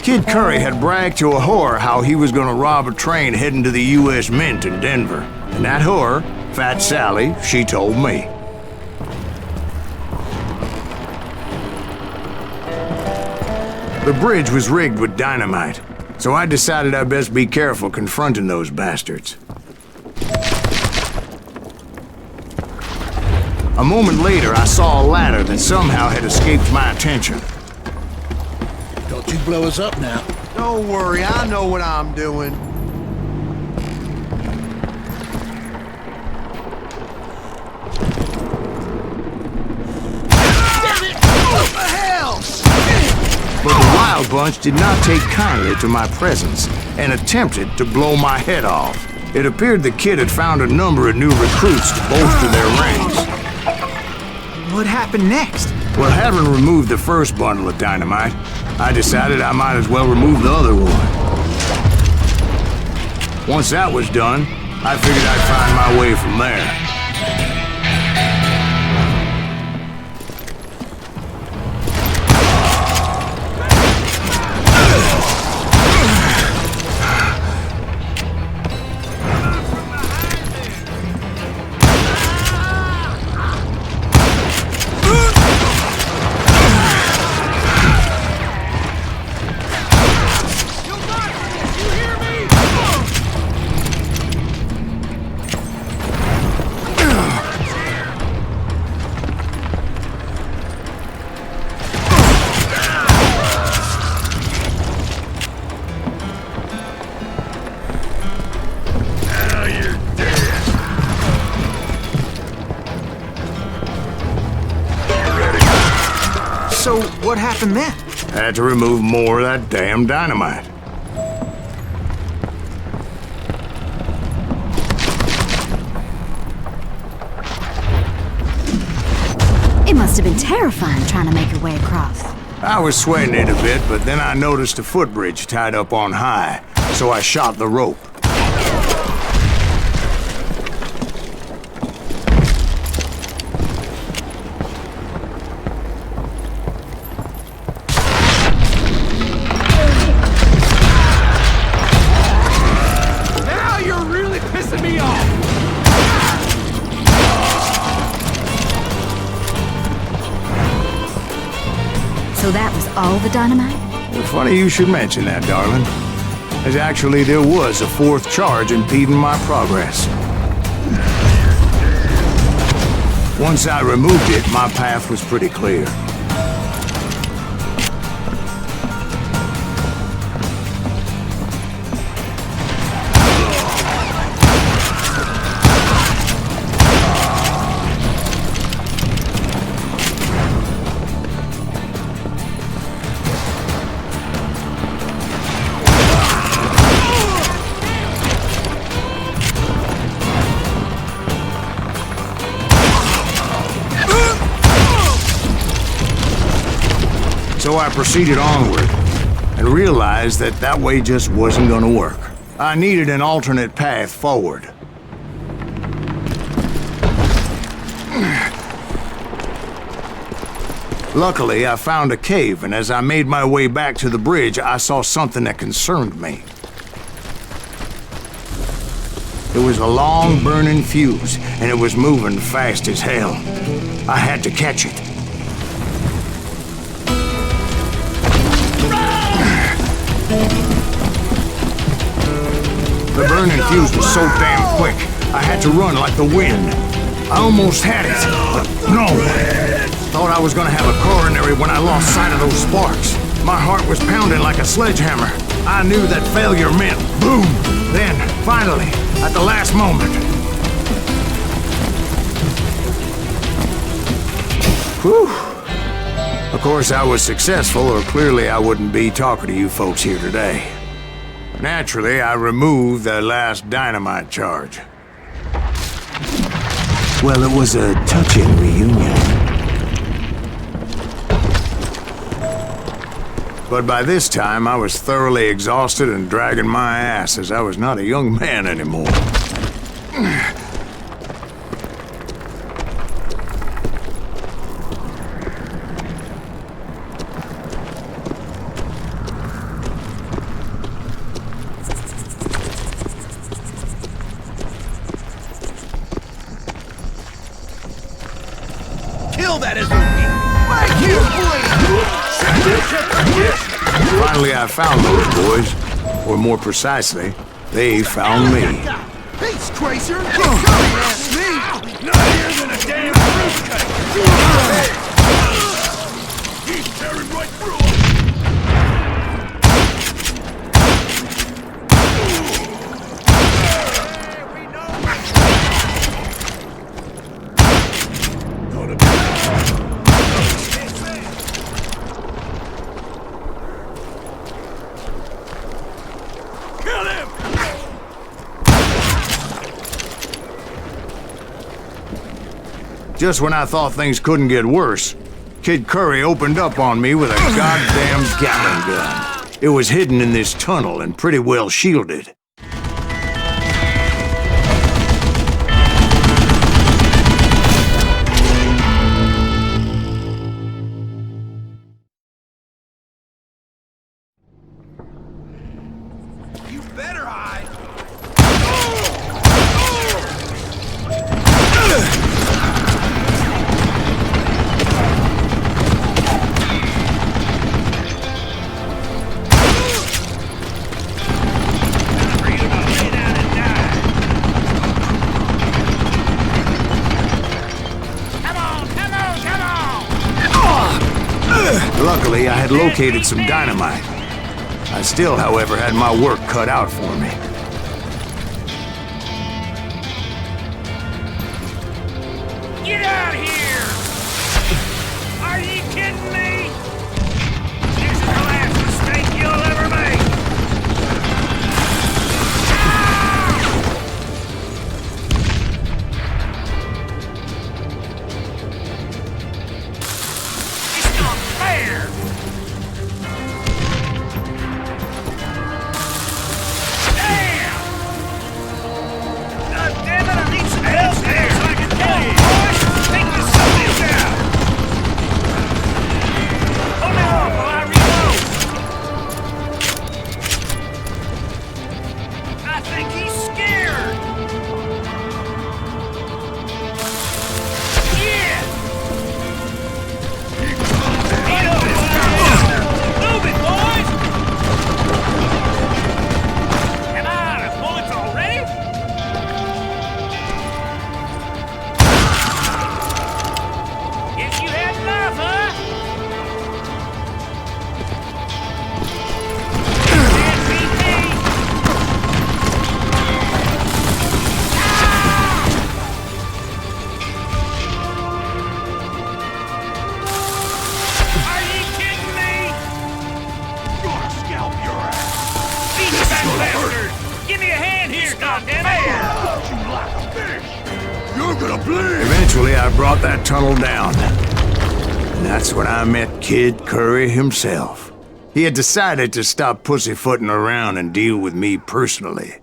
Kid Curry had bragged to a whore how he was gonna rob a train heading to the U.S. Mint in Denver. And that whore, Fat Sally, she told me. The bridge was rigged with dynamite, so I decided I'd best be careful confronting those bastards. A moment later, I saw a ladder that somehow had escaped my attention. Don't you blow us up now. Don't worry, I know what I'm doing. Damn it! What the hell? But the Wild Bunch did not take kindly to my presence and attempted to blow my head off. It appeared the kid had found a number of new recruits to bolster their ranks. What happened next? Well, having removed the first bundle of dynamite, I decided I might as well remove the other one. Once that was done, I figured I'd find my way from there. So, what happened then? Had to remove more of that damn dynamite. It must have been terrifying trying to make your way across. I was sweating it a bit, but then I noticed a footbridge tied up on high, so I shot the rope. So that was all the dynamite? Well, funny you should mention that, darling. As actually there was a fourth charge impeding my progress. Once I removed it, my path was pretty clear. So I proceeded onward, and realized that that way just wasn't gonna work. I needed an alternate path forward. Luckily, I found a cave, and as I made my way back to the bridge, I saw something that concerned me. It was a long burning fuse, and it was moving fast as hell. I had to catch it. The burning fuse was so damn quick, I had to run like the wind. I almost had it, but no. Thought I was gonna have a coronary when I lost sight of those sparks. My heart was pounding like a sledgehammer. I knew that failure meant boom. Then, finally, at the last moment. Whew. Of course, I was successful, or clearly I wouldn't be talking to you folks here today. Naturally, I removed the last dynamite charge. Well, it was a touching reunion. But by this time, I was thoroughly exhausted and dragging my ass, as I was not a young man anymore. Finally, I found those boys. Or more precisely, they found me. Peace, Tracer! You're coming at me! Nuttier than a damn fruitcake! He's tearing right through him! Just when I thought things couldn't get worse, Kid Curry opened up on me with a goddamn Gatling gun. It was hidden in this tunnel and pretty well shielded. You better hide! Luckily, I had located some dynamite. I still, however, had my work cut out for me. Get out of here! Are you kidding me? This is the last mistake you'll ever make! It's not fair! Damn! God damn it, I need some help there so I can tell you! Take this subbitch out! Hold me off while I reload! I think he's scared! Yeah! Move it, boys! Am I out of bullets already? Guess you had enough, huh? Can't beat me! Are you kidding me? Gonna scalp your ass! Beat that bastard! Give me a hand here, goddammit! You like a fish! You're gonna bleed! Eventually, I brought that tunnel down. And that's when I met Kid Curry himself. He had decided to stop pussyfooting around and deal with me personally.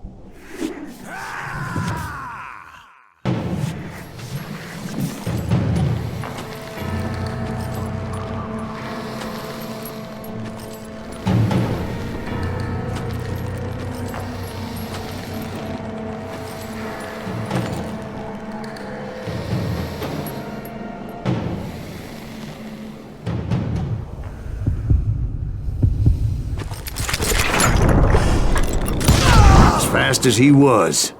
As fast as he was,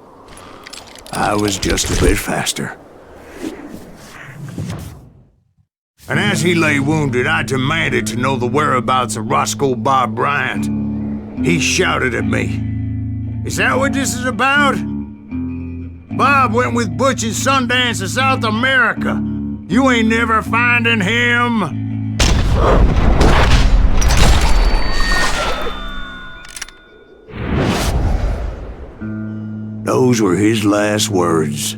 I was just a bit faster. And as he lay wounded, I demanded to know the whereabouts of Roscoe Bob Bryant. He shouted at me, "Is that what this is about? Bob went with Butch and Sundance to South America. You ain't never finding him." Those were his last words.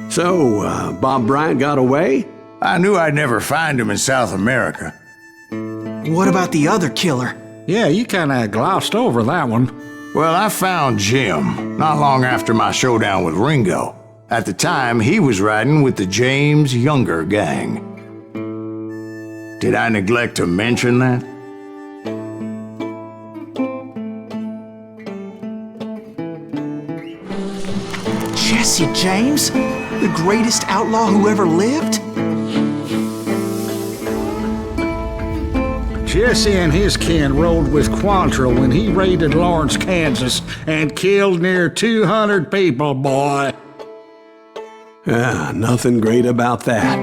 So, Bob Bryant got away? I knew I'd never find him in South America. What about the other killer? Yeah, you kinda glossed over that one. Well, I found Jim not long after my showdown with Ringo. At the time, he was riding with the James Younger gang. Did I neglect to mention that? Jesse James? The greatest outlaw who ever lived? Jesse and his kin rode with Quantrill when he raided Lawrence, Kansas, and killed near 200 people, boy. Nothing great about that.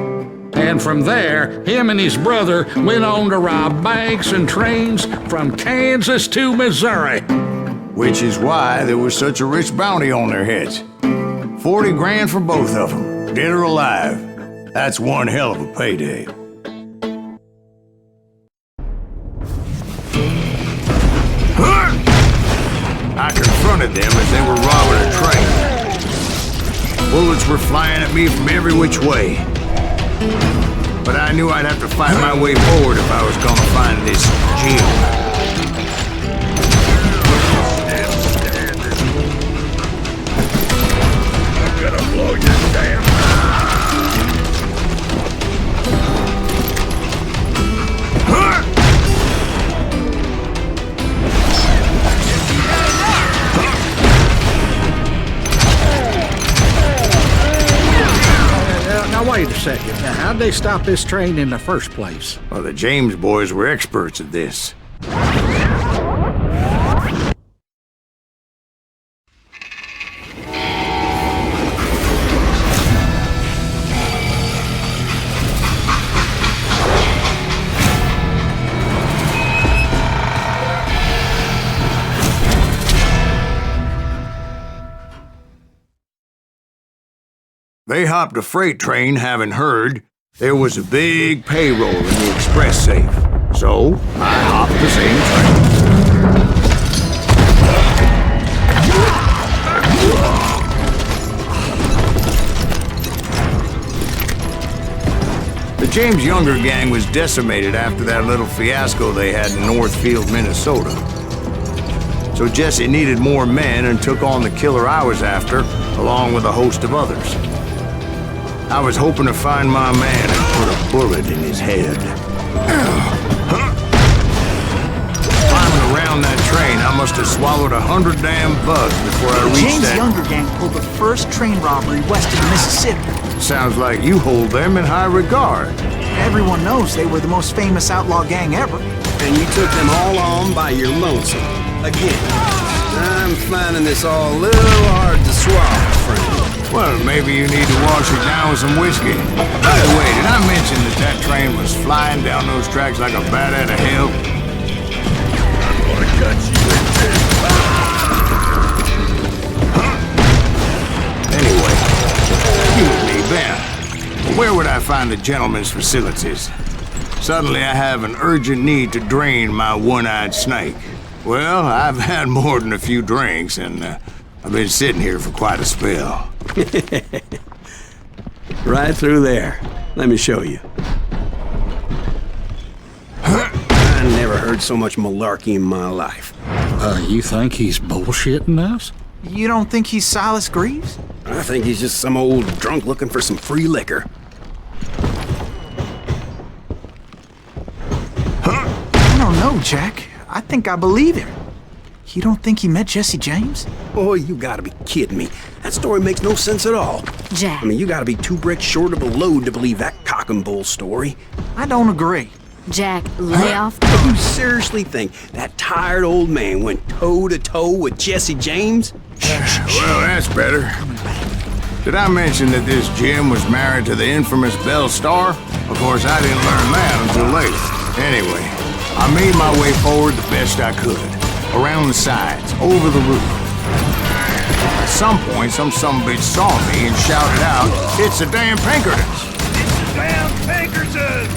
And from there, him and his brother went on to rob banks and trains from Kansas to Missouri. Which is why there was such a rich bounty on their heads. 40 grand for both of them, dead or alive. That's one hell of a payday. I confronted them as they were robbing a train. Bullets were flying at me from every which way. But I knew I'd have to fight my way forward if I was gonna find this Jim. I'm gonna blow your damn mind. Now, wait a second. Now, how'd they stop this train in the first place? Well, the James boys were experts at this. They hopped a freight train having heard there was a big payroll in the express safe. So, I hopped the same train. The James Younger gang was decimated after that little fiasco they had in Northfield, Minnesota. So Jesse needed more men and took on the killer I was after, along with a host of others. I was hoping to find my man and put a bullet in his head. Climbing around that train, I must have swallowed 100 damn bugs before I reached James that... Younger gang pulled the first train robbery west of the Mississippi. Sounds like you hold them in high regard. Everyone knows they were the most famous outlaw gang ever. And you took them all on by your lonesome. Again. I'm finding this all a little hard to swallow, friend. Well, maybe you need to wash it down with some whiskey. By the way, did I mention that train was flying down those tracks like a bat out of hell? I'm gonna cut you in two. Anyway, excuse me, Ben. Where would I find the gentleman's facilities? Suddenly I have an urgent need to drain my one-eyed snake. Well, I've had more than a few drinks, and I've been sitting here for quite a spell. Right through there. Let me show you. I never heard so much malarkey in my life. You think he's bullshitting us? You don't think he's Silas Greaves? I think he's just some old drunk looking for some free liquor. I don't know, Jack. I think I believe him. You don't think he met Jesse James? Oh, you gotta be kidding me. That story makes no sense at all. Jack. I mean, you gotta be 2 bricks short of a load to believe that cock and bull story. I don't agree. Jack, lay off. You seriously think that tired old man went toe-to-toe with Jesse James? Well, that's better. Did I mention that this Jim was married to the infamous Belle Starr? Of course, I didn't learn that until later. Anyway, I made my way forward the best I could. Around the sides, over the roof. At some point, some sumbitch saw me and shouted out, "It's the damn Pinkertons!" It's the damn Pinkertons!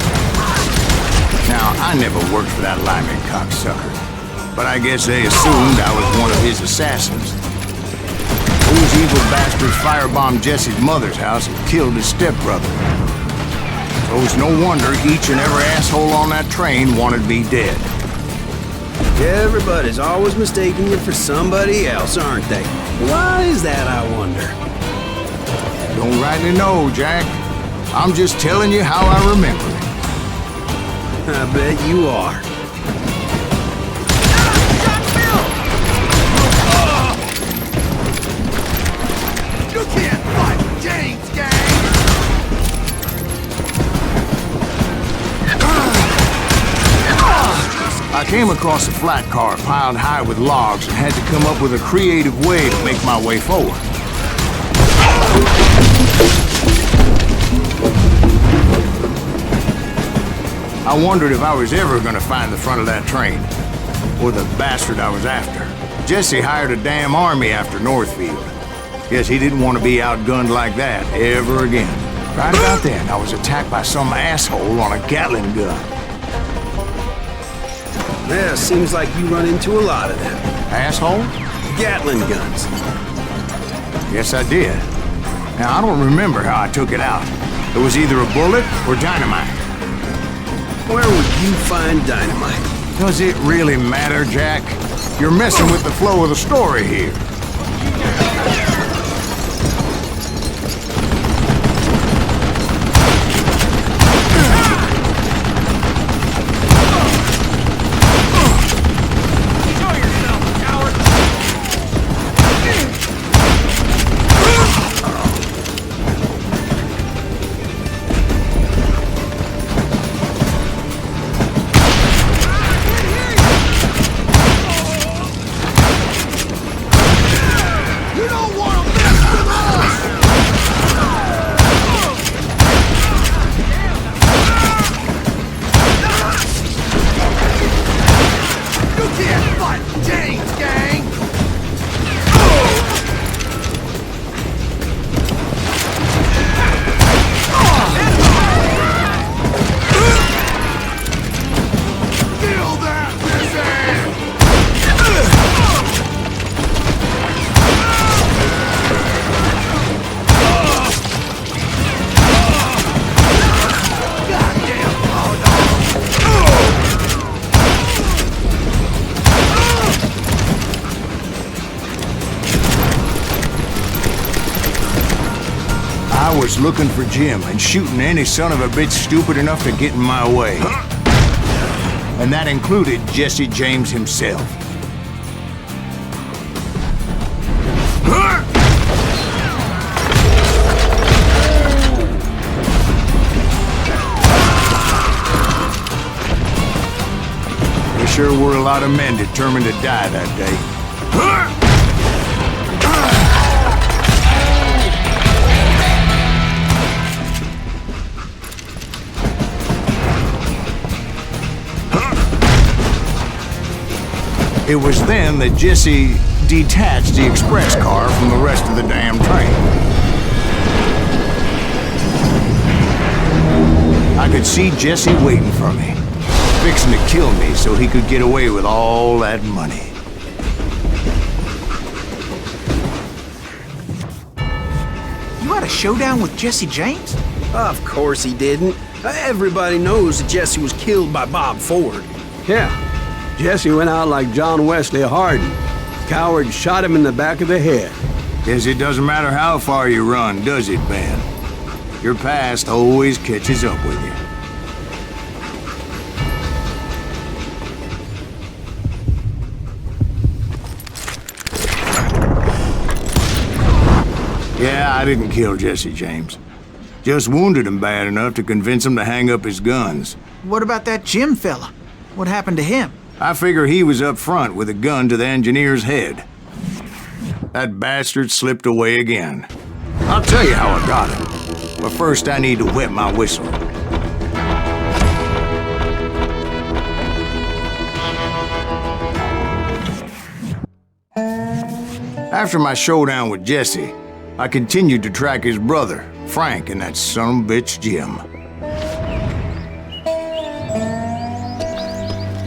Now, I never worked for that Lyman cocksucker, but I guess they assumed I was one of his assassins. Those evil bastards firebombed Jesse's mother's house and killed his stepbrother. So it's no wonder each and every asshole on that train wanted me dead. Everybody's always mistaking you for somebody else, aren't they? Why is that, I wonder? Don't rightly know, Jack. I'm just telling you how I remember it. I bet you are. You can't fight with James, gang! I came across a flat car piled high with logs and had to come up with a creative way to make my way forward. I wondered if I was ever gonna find the front of that train, or the bastard I was after. Jesse hired a damn army after Northfield. Guess he didn't want to be outgunned like that ever again. Right about then, I was attacked by some asshole on a Gatling gun. Yeah, seems like you run into a lot of them. Asshole? Gatling guns. Yes, I did. Now, I don't remember how I took it out. It was either a bullet or dynamite. Where would you find dynamite? Does it really matter, Jack? You're messing with the flow of the story here. I was looking for Jim and shooting any son of a bitch stupid enough to get in my way. And that included Jesse James himself. There sure were a lot of men determined to die that day. It was then that Jesse detached the express car from the rest of the damn train. I could see Jesse waiting for me, fixing to kill me so he could get away with all that money. You had a showdown with Jesse James? Of course he didn't. Everybody knows that Jesse was killed by Bob Ford. Yeah. Jesse went out like John Wesley Hardin. Coward shot him in the back of the head. Guess it doesn't matter how far you run, does it, Ben? Your past always catches up with you. Yeah, I didn't kill Jesse James. Just wounded him bad enough to convince him to hang up his guns. What about that Jim fella? What happened to him? I figure he was up front with a gun to the engineer's head. That bastard slipped away again. I'll tell you how I got him. But first I need to wet my whistle. After my showdown with Jesse, I continued to track his brother, Frank, and that son of a bitch, Jim.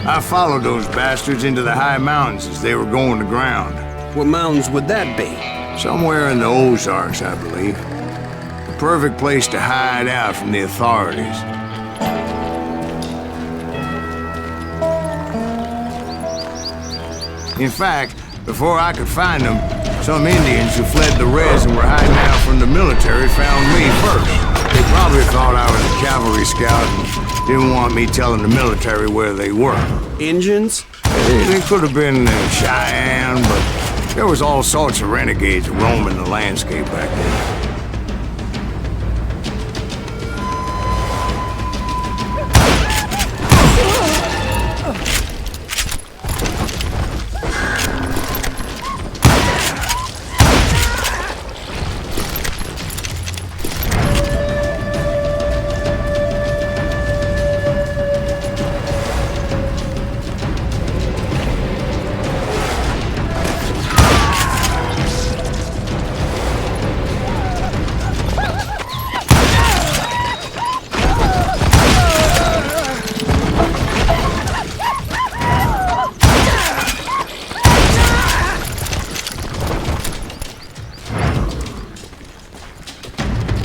I followed those bastards into the high mountains as they were going to ground. What mountains would that be? Somewhere in the Ozarks, I believe. The perfect place to hide out from the authorities. In fact, before I could find them, some Indians who fled the res and were hiding out from the military found me first. They probably thought I was a cavalry scout and didn't want me telling the military where they were. Indians? They could have been Cheyenne, but there was all sorts of renegades roaming the landscape back then.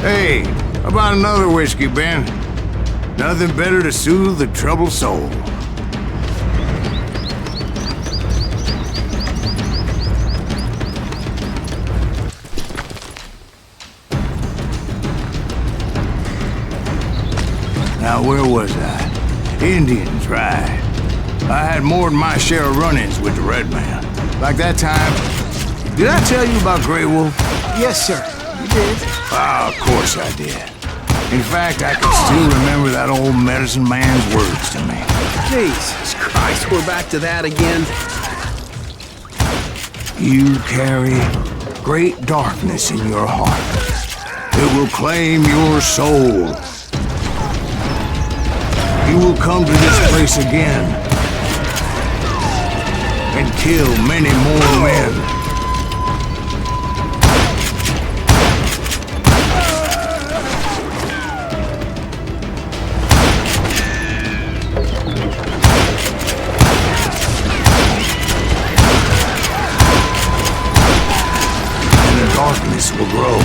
Hey, how about another whiskey, Ben? Nothing better to soothe the troubled soul. Now, where was I? Indians, right. I had more than my share of run-ins with the Red Man. Like that time. Did I tell you about Grey Wolf? Yes, sir. You did. Ah, of course I did. In fact, I can still remember that old medicine man's words to me. Jesus Christ, we're back to that again. You carry great darkness in your heart. It will claim your soul. You will come to this place again and kill many more men. And the darkness will grow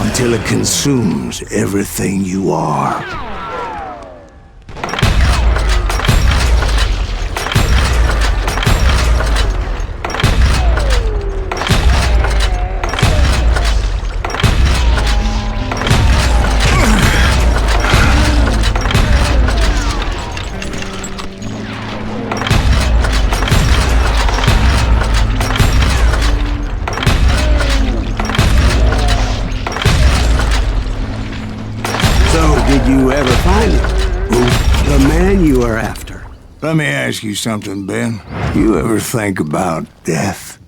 until it consumes everything you are. Did you ever find him? The man you are after. Let me ask you something, Ben. You ever think about death?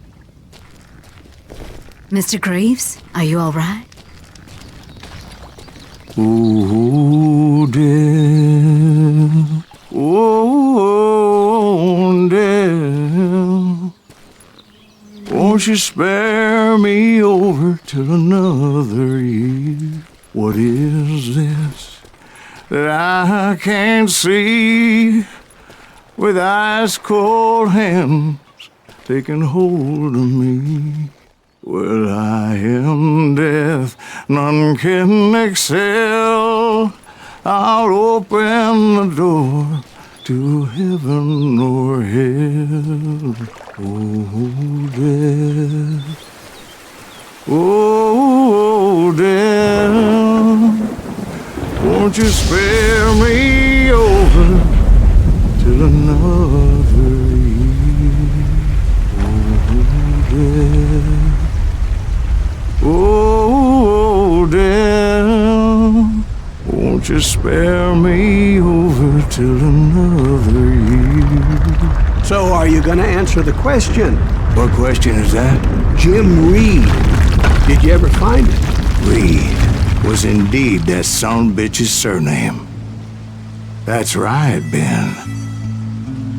Mr. Greaves, are you all right? Ooh, death. Oh, death. Won't you spare me over till another year? What is this that I can't see with ice cold hands taking hold of me? Well, I am death, none can excel. I'll open the door to heaven or hell. Oh, death. Oh, death, won't you spare me over till another year? Oh, death, oh, death, won't you spare me over till another year? So are you gonna answer the question? What question is that? Jim Reed. Did you ever find him? Reed was indeed that son-bitch's surname. That's right, Ben.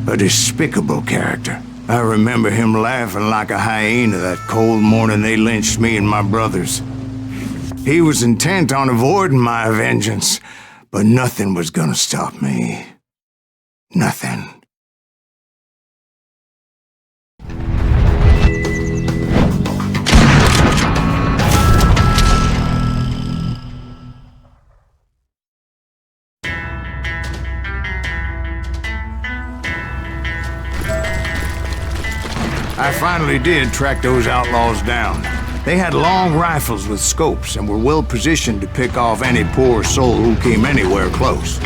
A despicable character. I remember him laughing like a hyena that cold morning they lynched me and my brothers. He was intent on avoiding my vengeance, but nothing was gonna stop me. Nothing. I finally did track those outlaws down. They had long rifles with scopes and were well positioned to pick off any poor soul who came anywhere close.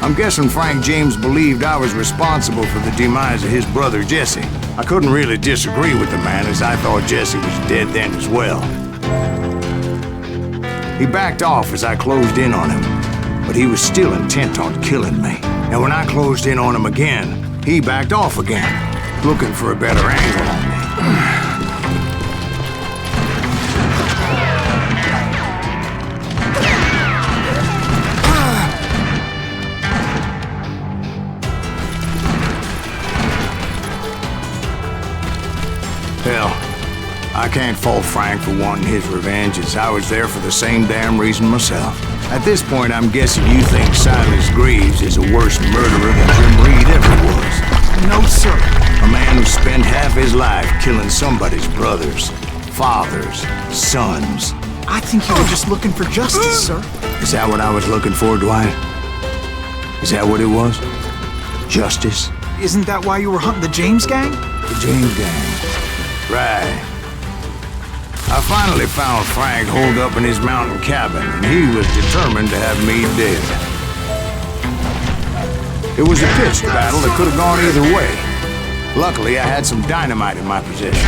I'm guessing Frank James believed I was responsible for the demise of his brother Jesse. I couldn't really disagree with the man, as I thought Jesse was dead then as well. He backed off as I closed in on him, but he was still intent on killing me. And when I closed in on him again, he backed off again, looking for a better angle on me. I can't fault Frank for wanting his revenge, as I was there for the same damn reason myself. At this point, I'm guessing you think Silas Greaves is a worse murderer than Jim Reed ever was. No, sir. A man who spent half his life killing somebody's brothers, fathers, sons. I think you were just looking for justice, sir. Is that what I was looking for, Dwight? Is that what it was? Justice? Isn't that why you were hunting the James gang? The James gang. Right. I finally found Frank holed up in his mountain cabin, and he was determined to have me dead. It was a pitched battle that could have gone either way. Luckily, I had some dynamite in my possession.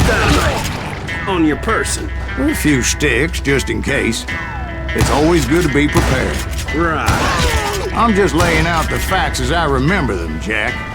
Dynamite? On your person? A few sticks, just in case. It's always good to be prepared. Right. I'm just laying out the facts as I remember them, Jack.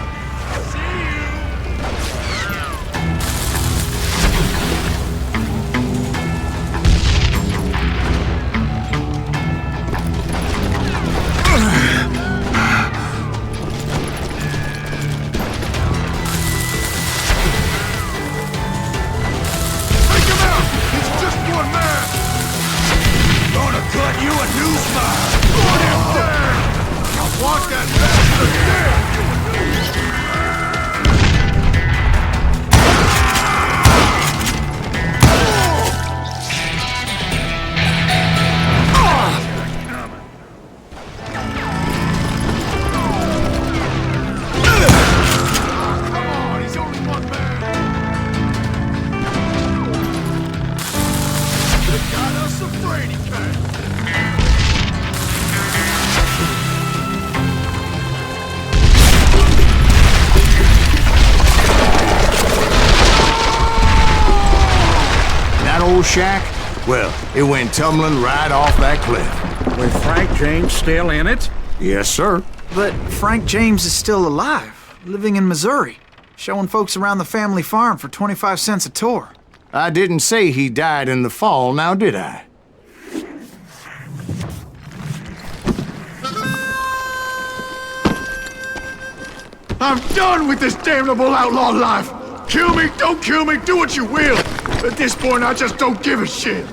Shack? Well, it went tumbling right off that cliff. With Frank James still in it? Yes, sir. But Frank James is still alive, living in Missouri, showing folks around the family farm for 25 cents a tour. I didn't say he died in the fall, now did I? I'm done with this damnable outlaw life! Kill me, don't kill me, do what you will! At this point, I just don't give a shit.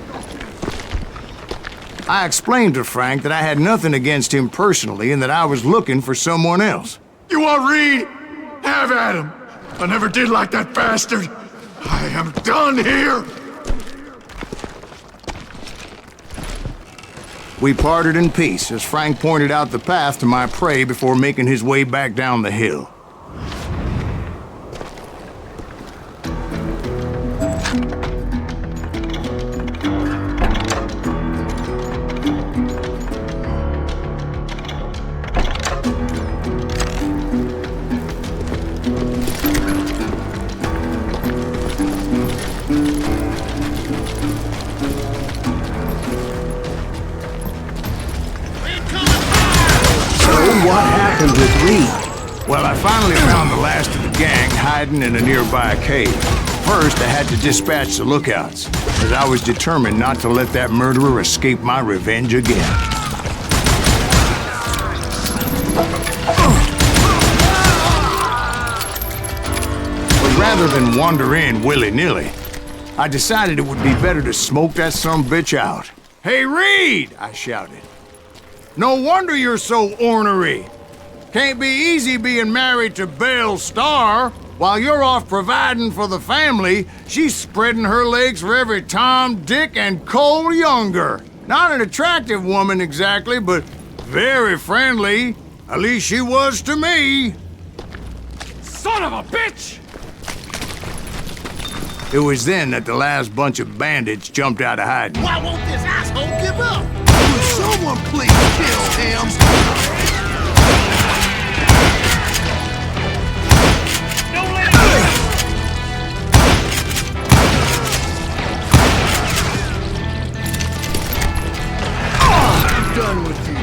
I explained to Frank that I had nothing against him personally and that I was looking for someone else. You want Reed? Have at him. I never did like that bastard. I am done here. We parted in peace as Frank pointed out the path to my prey before making his way back down the hill. What happened with Reed? Well, I finally found the last of the gang hiding in a nearby cave. First, I had to dispatch the lookouts, as I was determined not to let that murderer escape my revenge again. But rather than wander in willy-nilly, I decided it would be better to smoke that sumbitch out. "Hey, Reed!" I shouted. "No wonder you're so ornery. Can't be easy being married to Belle Starr. While you're off providing for the family, she's spreading her legs for every Tom, Dick, and Cole younger. Not an attractive woman exactly, but very friendly. At least she was to me." Son of a bitch! It was then that the last bunch of bandits jumped out of hiding. Why won't this asshole give up? Will someone please kill him? Don't let him I'm done with you.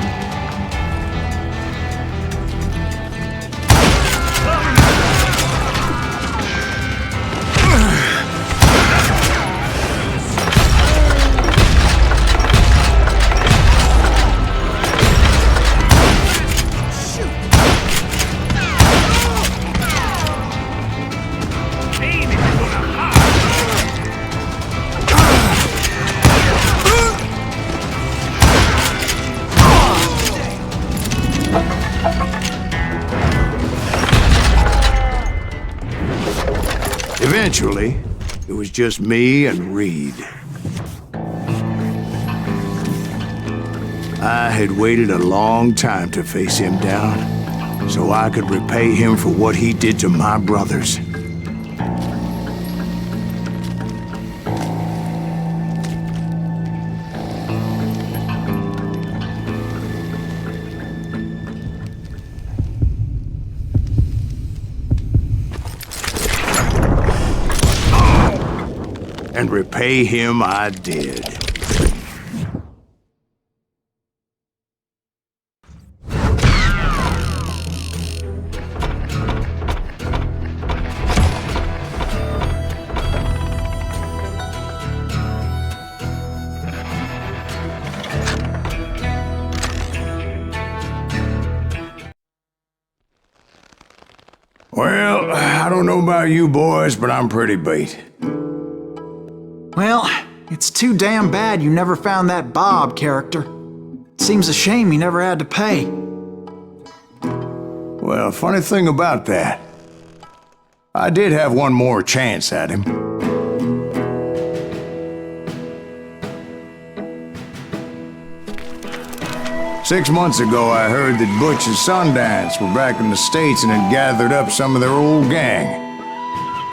Eventually, it was just me and Reed. I had waited a long time to face him down, so I could repay him for what he did to my brothers. And repay him I did. Well, I don't know about you boys, but I'm pretty beat. Well, it's too damn bad you never found that Bob character. Seems a shame you never had to pay. Well, funny thing about that, I did have one more chance at him. Six months ago, I heard that Butch and Sundance were back in the States and had gathered up some of their old gang.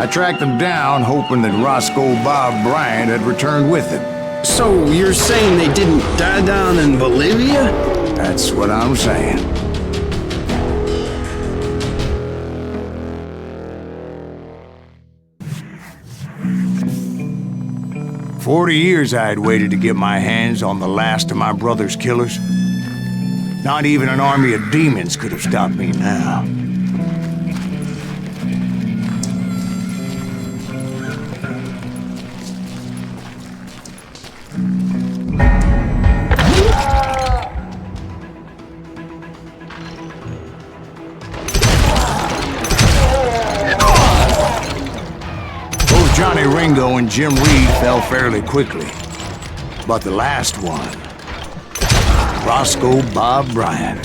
I tracked them down, hoping that Roscoe Bob Bryant had returned with them. So you're saying they didn't die down in Bolivia? That's what I'm saying. For 40 years I had waited to get my hands on the last of my brother's killers. Not even an army of demons could have stopped me now. Both Johnny Ringo and Jim Reed fell fairly quickly. But the last one, Roscoe Bob Bryant.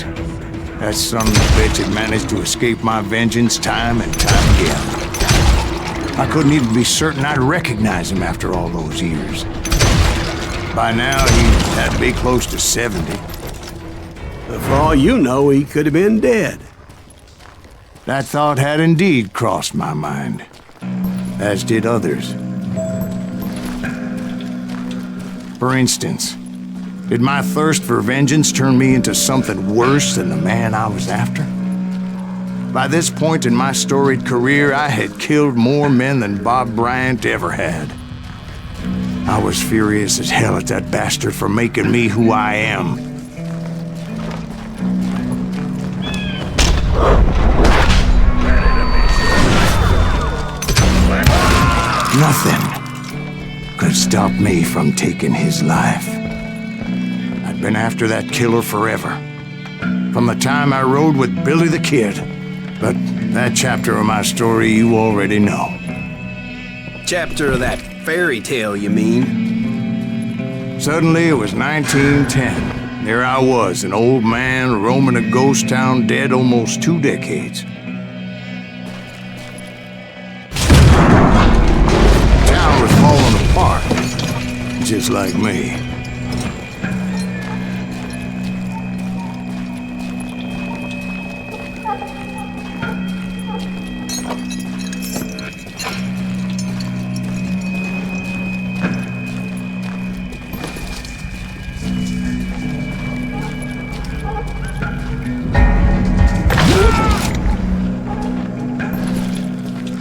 That son of a bitch had managed to escape my vengeance time and time again. I couldn't even be certain I'd recognize him after all those years. By now, he had to be close to 70. But for all you know, he could have been dead. That thought had indeed crossed my mind, as did others. For instance, did my thirst for vengeance turn me into something worse than the man I was after? By this point in my storied career, I had killed more men than Bob Bryant ever had. I was furious as hell at that bastard for making me who I am. Nothing could stop me from taking his life. I'd been after that killer forever. From the time I rode with Billy the Kid. But that chapter of my story you already know. Chapter of that fairy tale, you mean? Suddenly it was 1910. There I was, an old man roaming a ghost town dead almost 2 decades. The town was falling apart, just like me.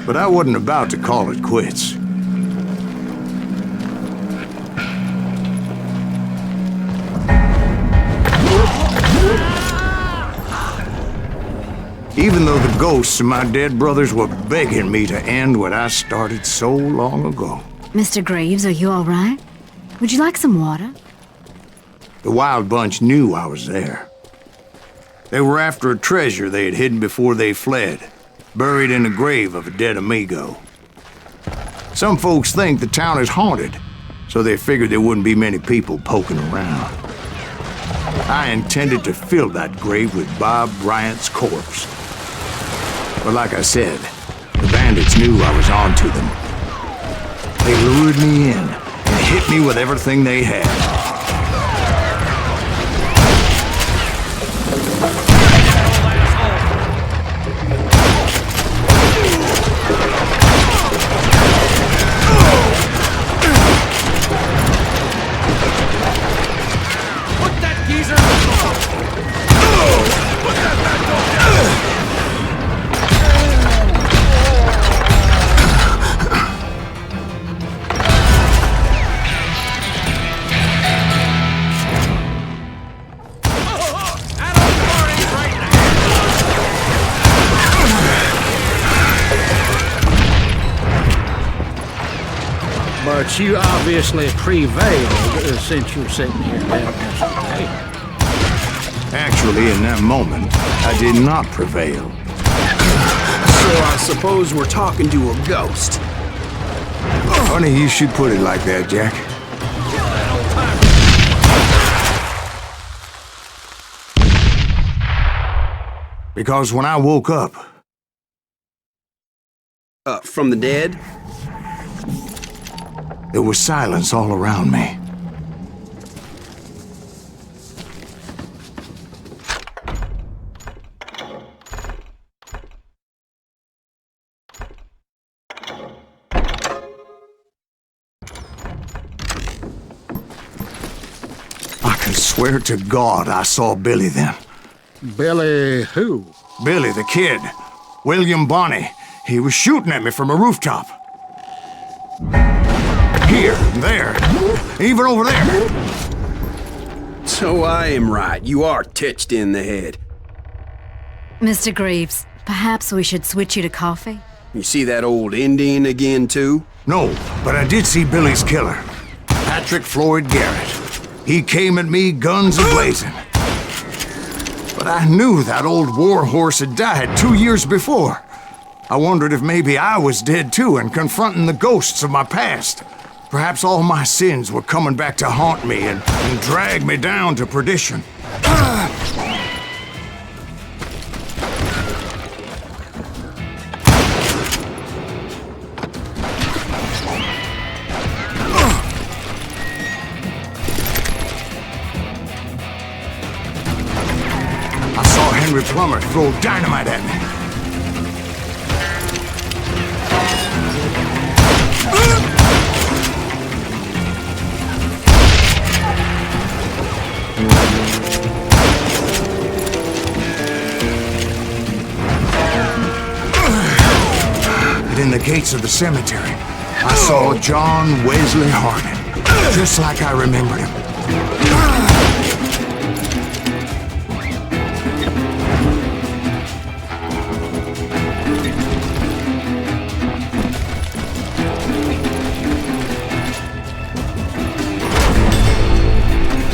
But I wasn't about to call it quits. Even though the ghosts of my dead brothers were begging me to end what I started so long ago. Mr. Greaves, are you all right? Would you like some water? The Wild Bunch knew I was there. They were after a treasure they had hidden before they fled, buried in the grave of a dead amigo. Some folks think the town is haunted, so they figured there wouldn't be many people poking around. I intended to fill that grave with Bob Bryant's corpse. But like I said, the bandits knew I was on to them, They lured me in and hit me with everything they had. But you obviously prevailed since you're sitting here down this way. Actually, in that moment, I did not prevail. So I suppose we're talking to a ghost. Funny you should put it like that, Jack. Because when I woke up... From the dead? There was silence all around me. I can swear to God I saw Billy then. Billy who? Billy the kid. William Bonney. He was shooting at me from a rooftop. Here, there, even over there. So I am right. You are titched in the head. Mr. Greaves, perhaps we should switch you to coffee? You see that old Indian again, too? No, but I did see Billy's killer. Patrick Floyd Garrett. He came at me guns a-blazing. But I knew that old war horse had died 2 years before. I wondered if maybe I was dead too and confronting the ghosts of my past. Perhaps all my sins were coming back to haunt me and drag me down to perdition. I saw Henry Plummer throw dynamite at me. In the gates of the cemetery, I saw John Wesley Hardin, just like I remembered him.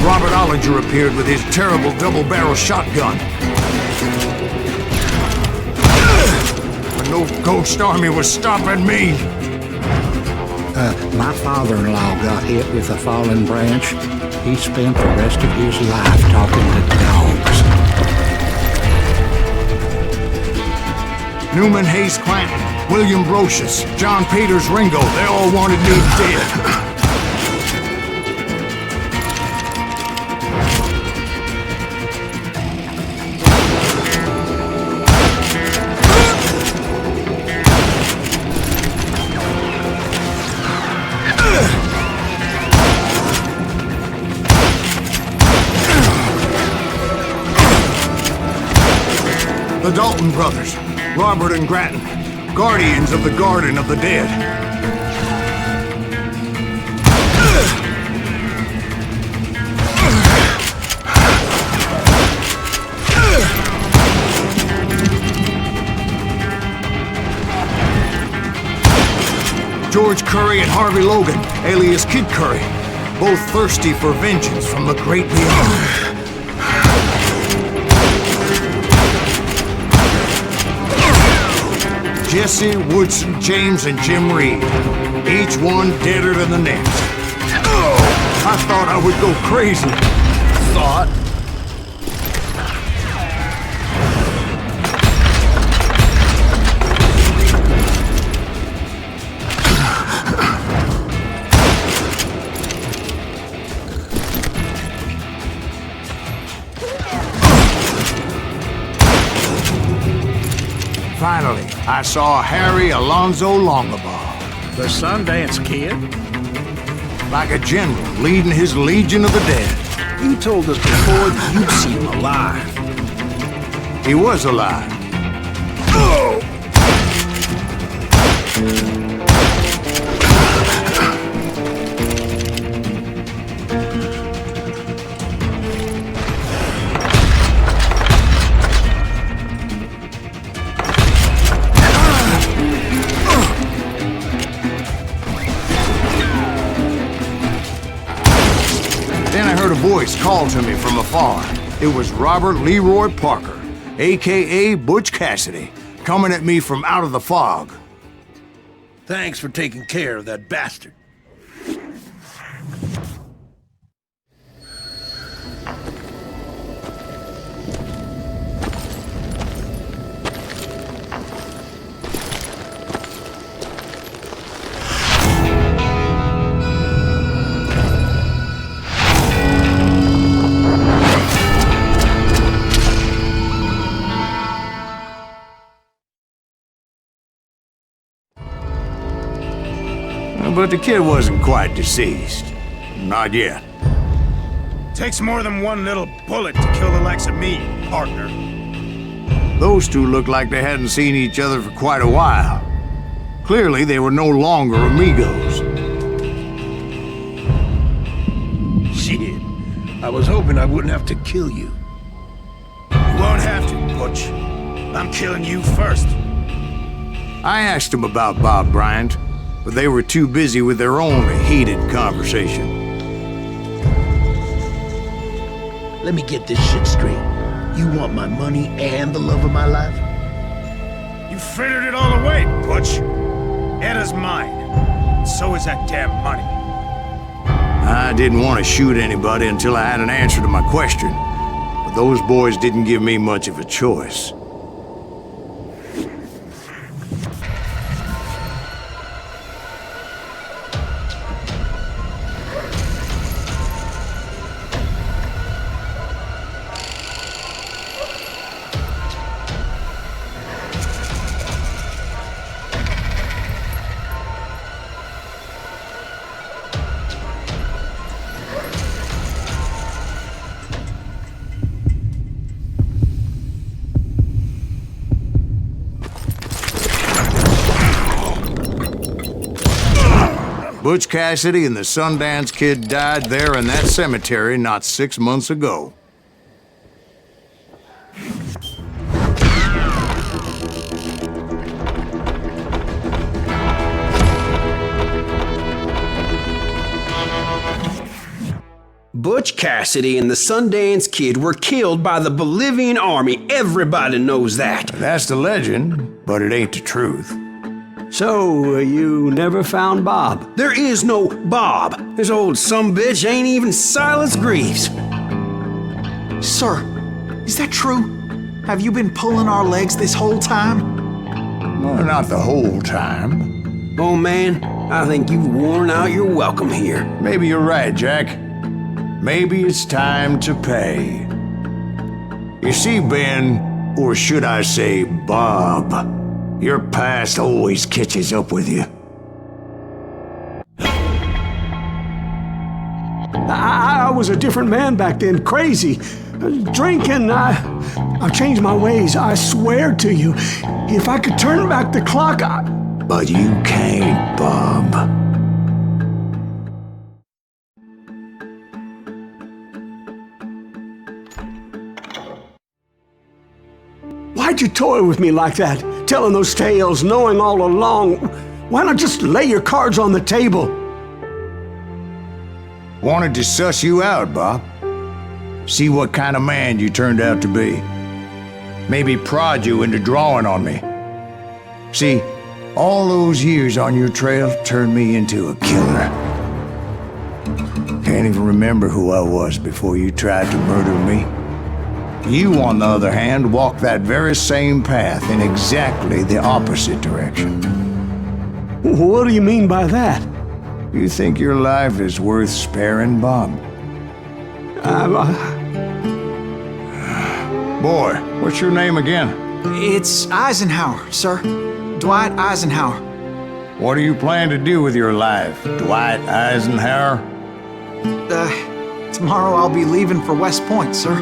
Robert Ollinger appeared with his terrible double-barrel shotgun. No ghost army was stopping me. My father-in-law got hit with a fallen branch. He spent the rest of his life talking to dogs. Newman Hayes Clanton, William Brocious, John Peters Ringo, they all wanted me dead. The Dalton brothers, Robert and Grattan, guardians of the Garden of the Dead. George Curry and Harvey Logan, alias Kid Curry, both thirsty for vengeance from the great beyond. Jesse, Woodson, James, and Jim Reed. Each one deader than the next. I thought I would go crazy. Thought? Finally, I saw Harry Alonzo Longabaugh. The Sundance Kid? Like a general leading his legion of the dead. You told us before that you'd see him alive. He was alive. Then I heard a voice call to me from afar. It was Robert Leroy Parker, a.k.a. Butch Cassidy, coming at me from out of the fog. Thanks for taking care of that bastard. But the kid wasn't quite deceased. Not yet. Takes more than one little bullet to kill the likes of me, partner. Those two looked like they hadn't seen each other for quite a while. Clearly, they were no longer amigos. Shit. I was hoping I wouldn't have to kill you. You won't have to, Butch. I'm killing you first. I asked them about Bob Bryant, but they were too busy with their own heated conversation. Let me get this shit straight. You want my money and the love of my life? You frittered it all away, Butch. Edda's mine. So is that damn money. I didn't want to shoot anybody until I had an answer to my question, but those boys didn't give me much of a choice. Butch Cassidy and the Sundance Kid died there in that cemetery not 6 months ago. Butch Cassidy and the Sundance Kid were killed by the Bolivian army. Everybody knows that. That's the legend, but it ain't the truth. So, you never found Bob? There is no Bob. This old sumbitch ain't even Silas Greaves. Sir, is that true? Have you been pulling our legs this whole time? Well, not the whole time. Oh man, I think you've worn out your welcome here. Maybe you're right, Jack. Maybe it's time to pay. You see, Ben, or should I say Bob, your past always catches up with you. I was a different man back then, crazy. Drinking, I've changed my ways, I swear to you. If I could turn back the clock, But you can't, Bob. Why'd you toy with me like that? Telling those tales, knowing all along. Why not just lay your cards on the table? Wanted to suss you out, Bob. See what kind of man you turned out to be. Maybe prod you into drawing on me. See, all those years on your trail turned me into a killer. Can't even remember who I was before you tried to murder me. You, on the other hand, walked that very same path in exactly the opposite direction. What do you mean by that? You think your life is worth sparing, Bob? Boy, what's your name again? It's Eisenhower, sir. Dwight Eisenhower. What do you plan to do with your life, Dwight Eisenhower? Tomorrow I'll be leaving for West Point, sir.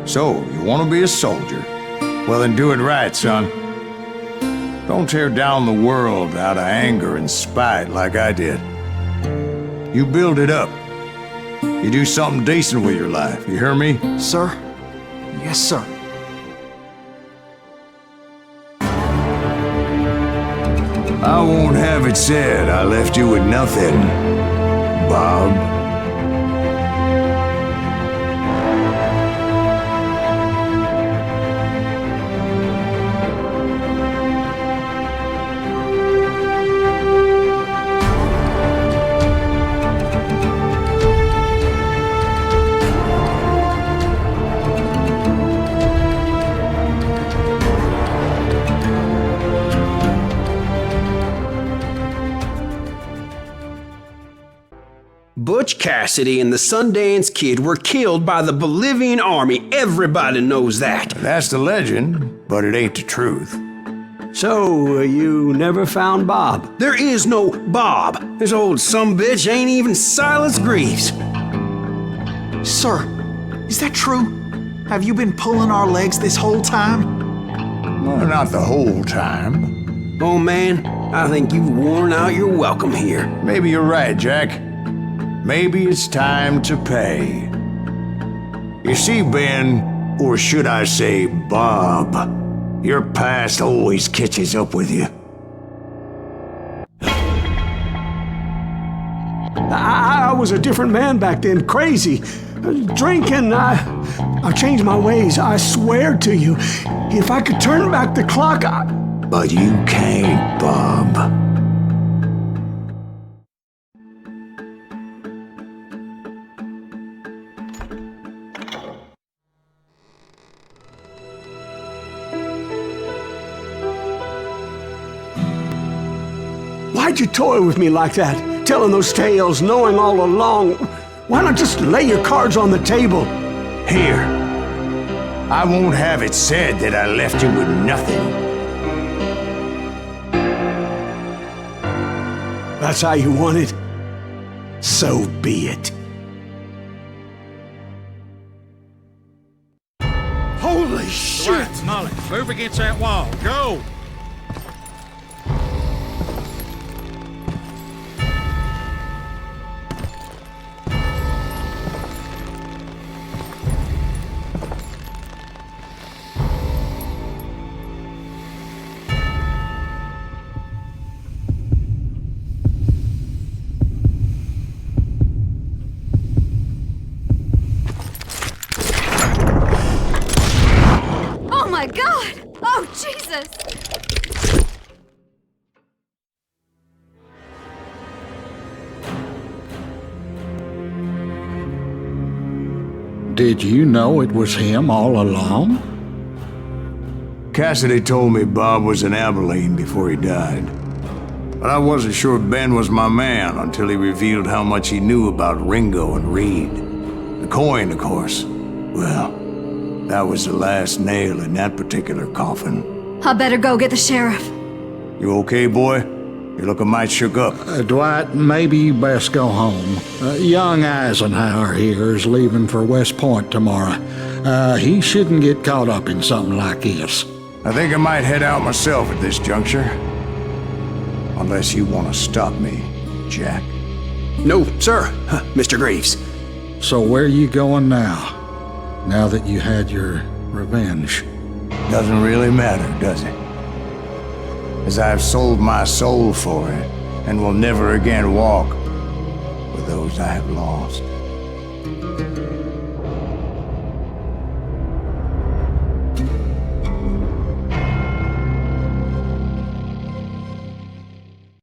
So, you want to be a soldier? Well, then do it right, son. Don't tear down the world out of anger and spite like I did. You build it up. You do something decent with your life, you hear me? Sir? Yes, sir. I won't have it said I left you with nothing, Bob. Butch Cassidy and the Sundance Kid were killed by the Bolivian army. Everybody knows that. That's the legend, but it ain't the truth. So, you never found Bob? There is no Bob. This old sumbitch ain't even Silas Greaves. Sir, is that true? Have you been pulling our legs this whole time? Well, not the whole time. Oh man, I think you've worn out your welcome here. Maybe you're right, Jack. Maybe it's time to pay. You see, Ben, or should I say Bob, your past always catches up with you. I was a different man back then, crazy. Drinking, I've changed my ways, I swear to you. If I could turn back the clock, But you can't, Bob. Why'd you toy with me like that? Telling those tales, knowing all along. Why not just lay your cards on the table? Here. I won't have it said that I left you with nothing. That's how you want it? So be it. Holy shit! Molly, move against that wall. Go! Oh my God! Oh, Jesus! Did you know it was him all along? Cassidy told me Bob was in Abilene before he died. But I wasn't sure Ben was my man until he revealed how much he knew about Ringo and Reed. The coin, of course. Well, that was the last nail in that particular coffin. I better go get the sheriff. You okay, boy? You're looking mighty shook up. Dwight, maybe you best go home. Young Eisenhower here is leaving for West Point tomorrow. He shouldn't get caught up in something like this. I think I might head out myself at this juncture. Unless you want to stop me, Jack. No, sir, Mr. Greaves. So where are you going now? Now that you had your revenge? Doesn't really matter, does it? As I've sold my soul for it, and will never again walk with those I have lost.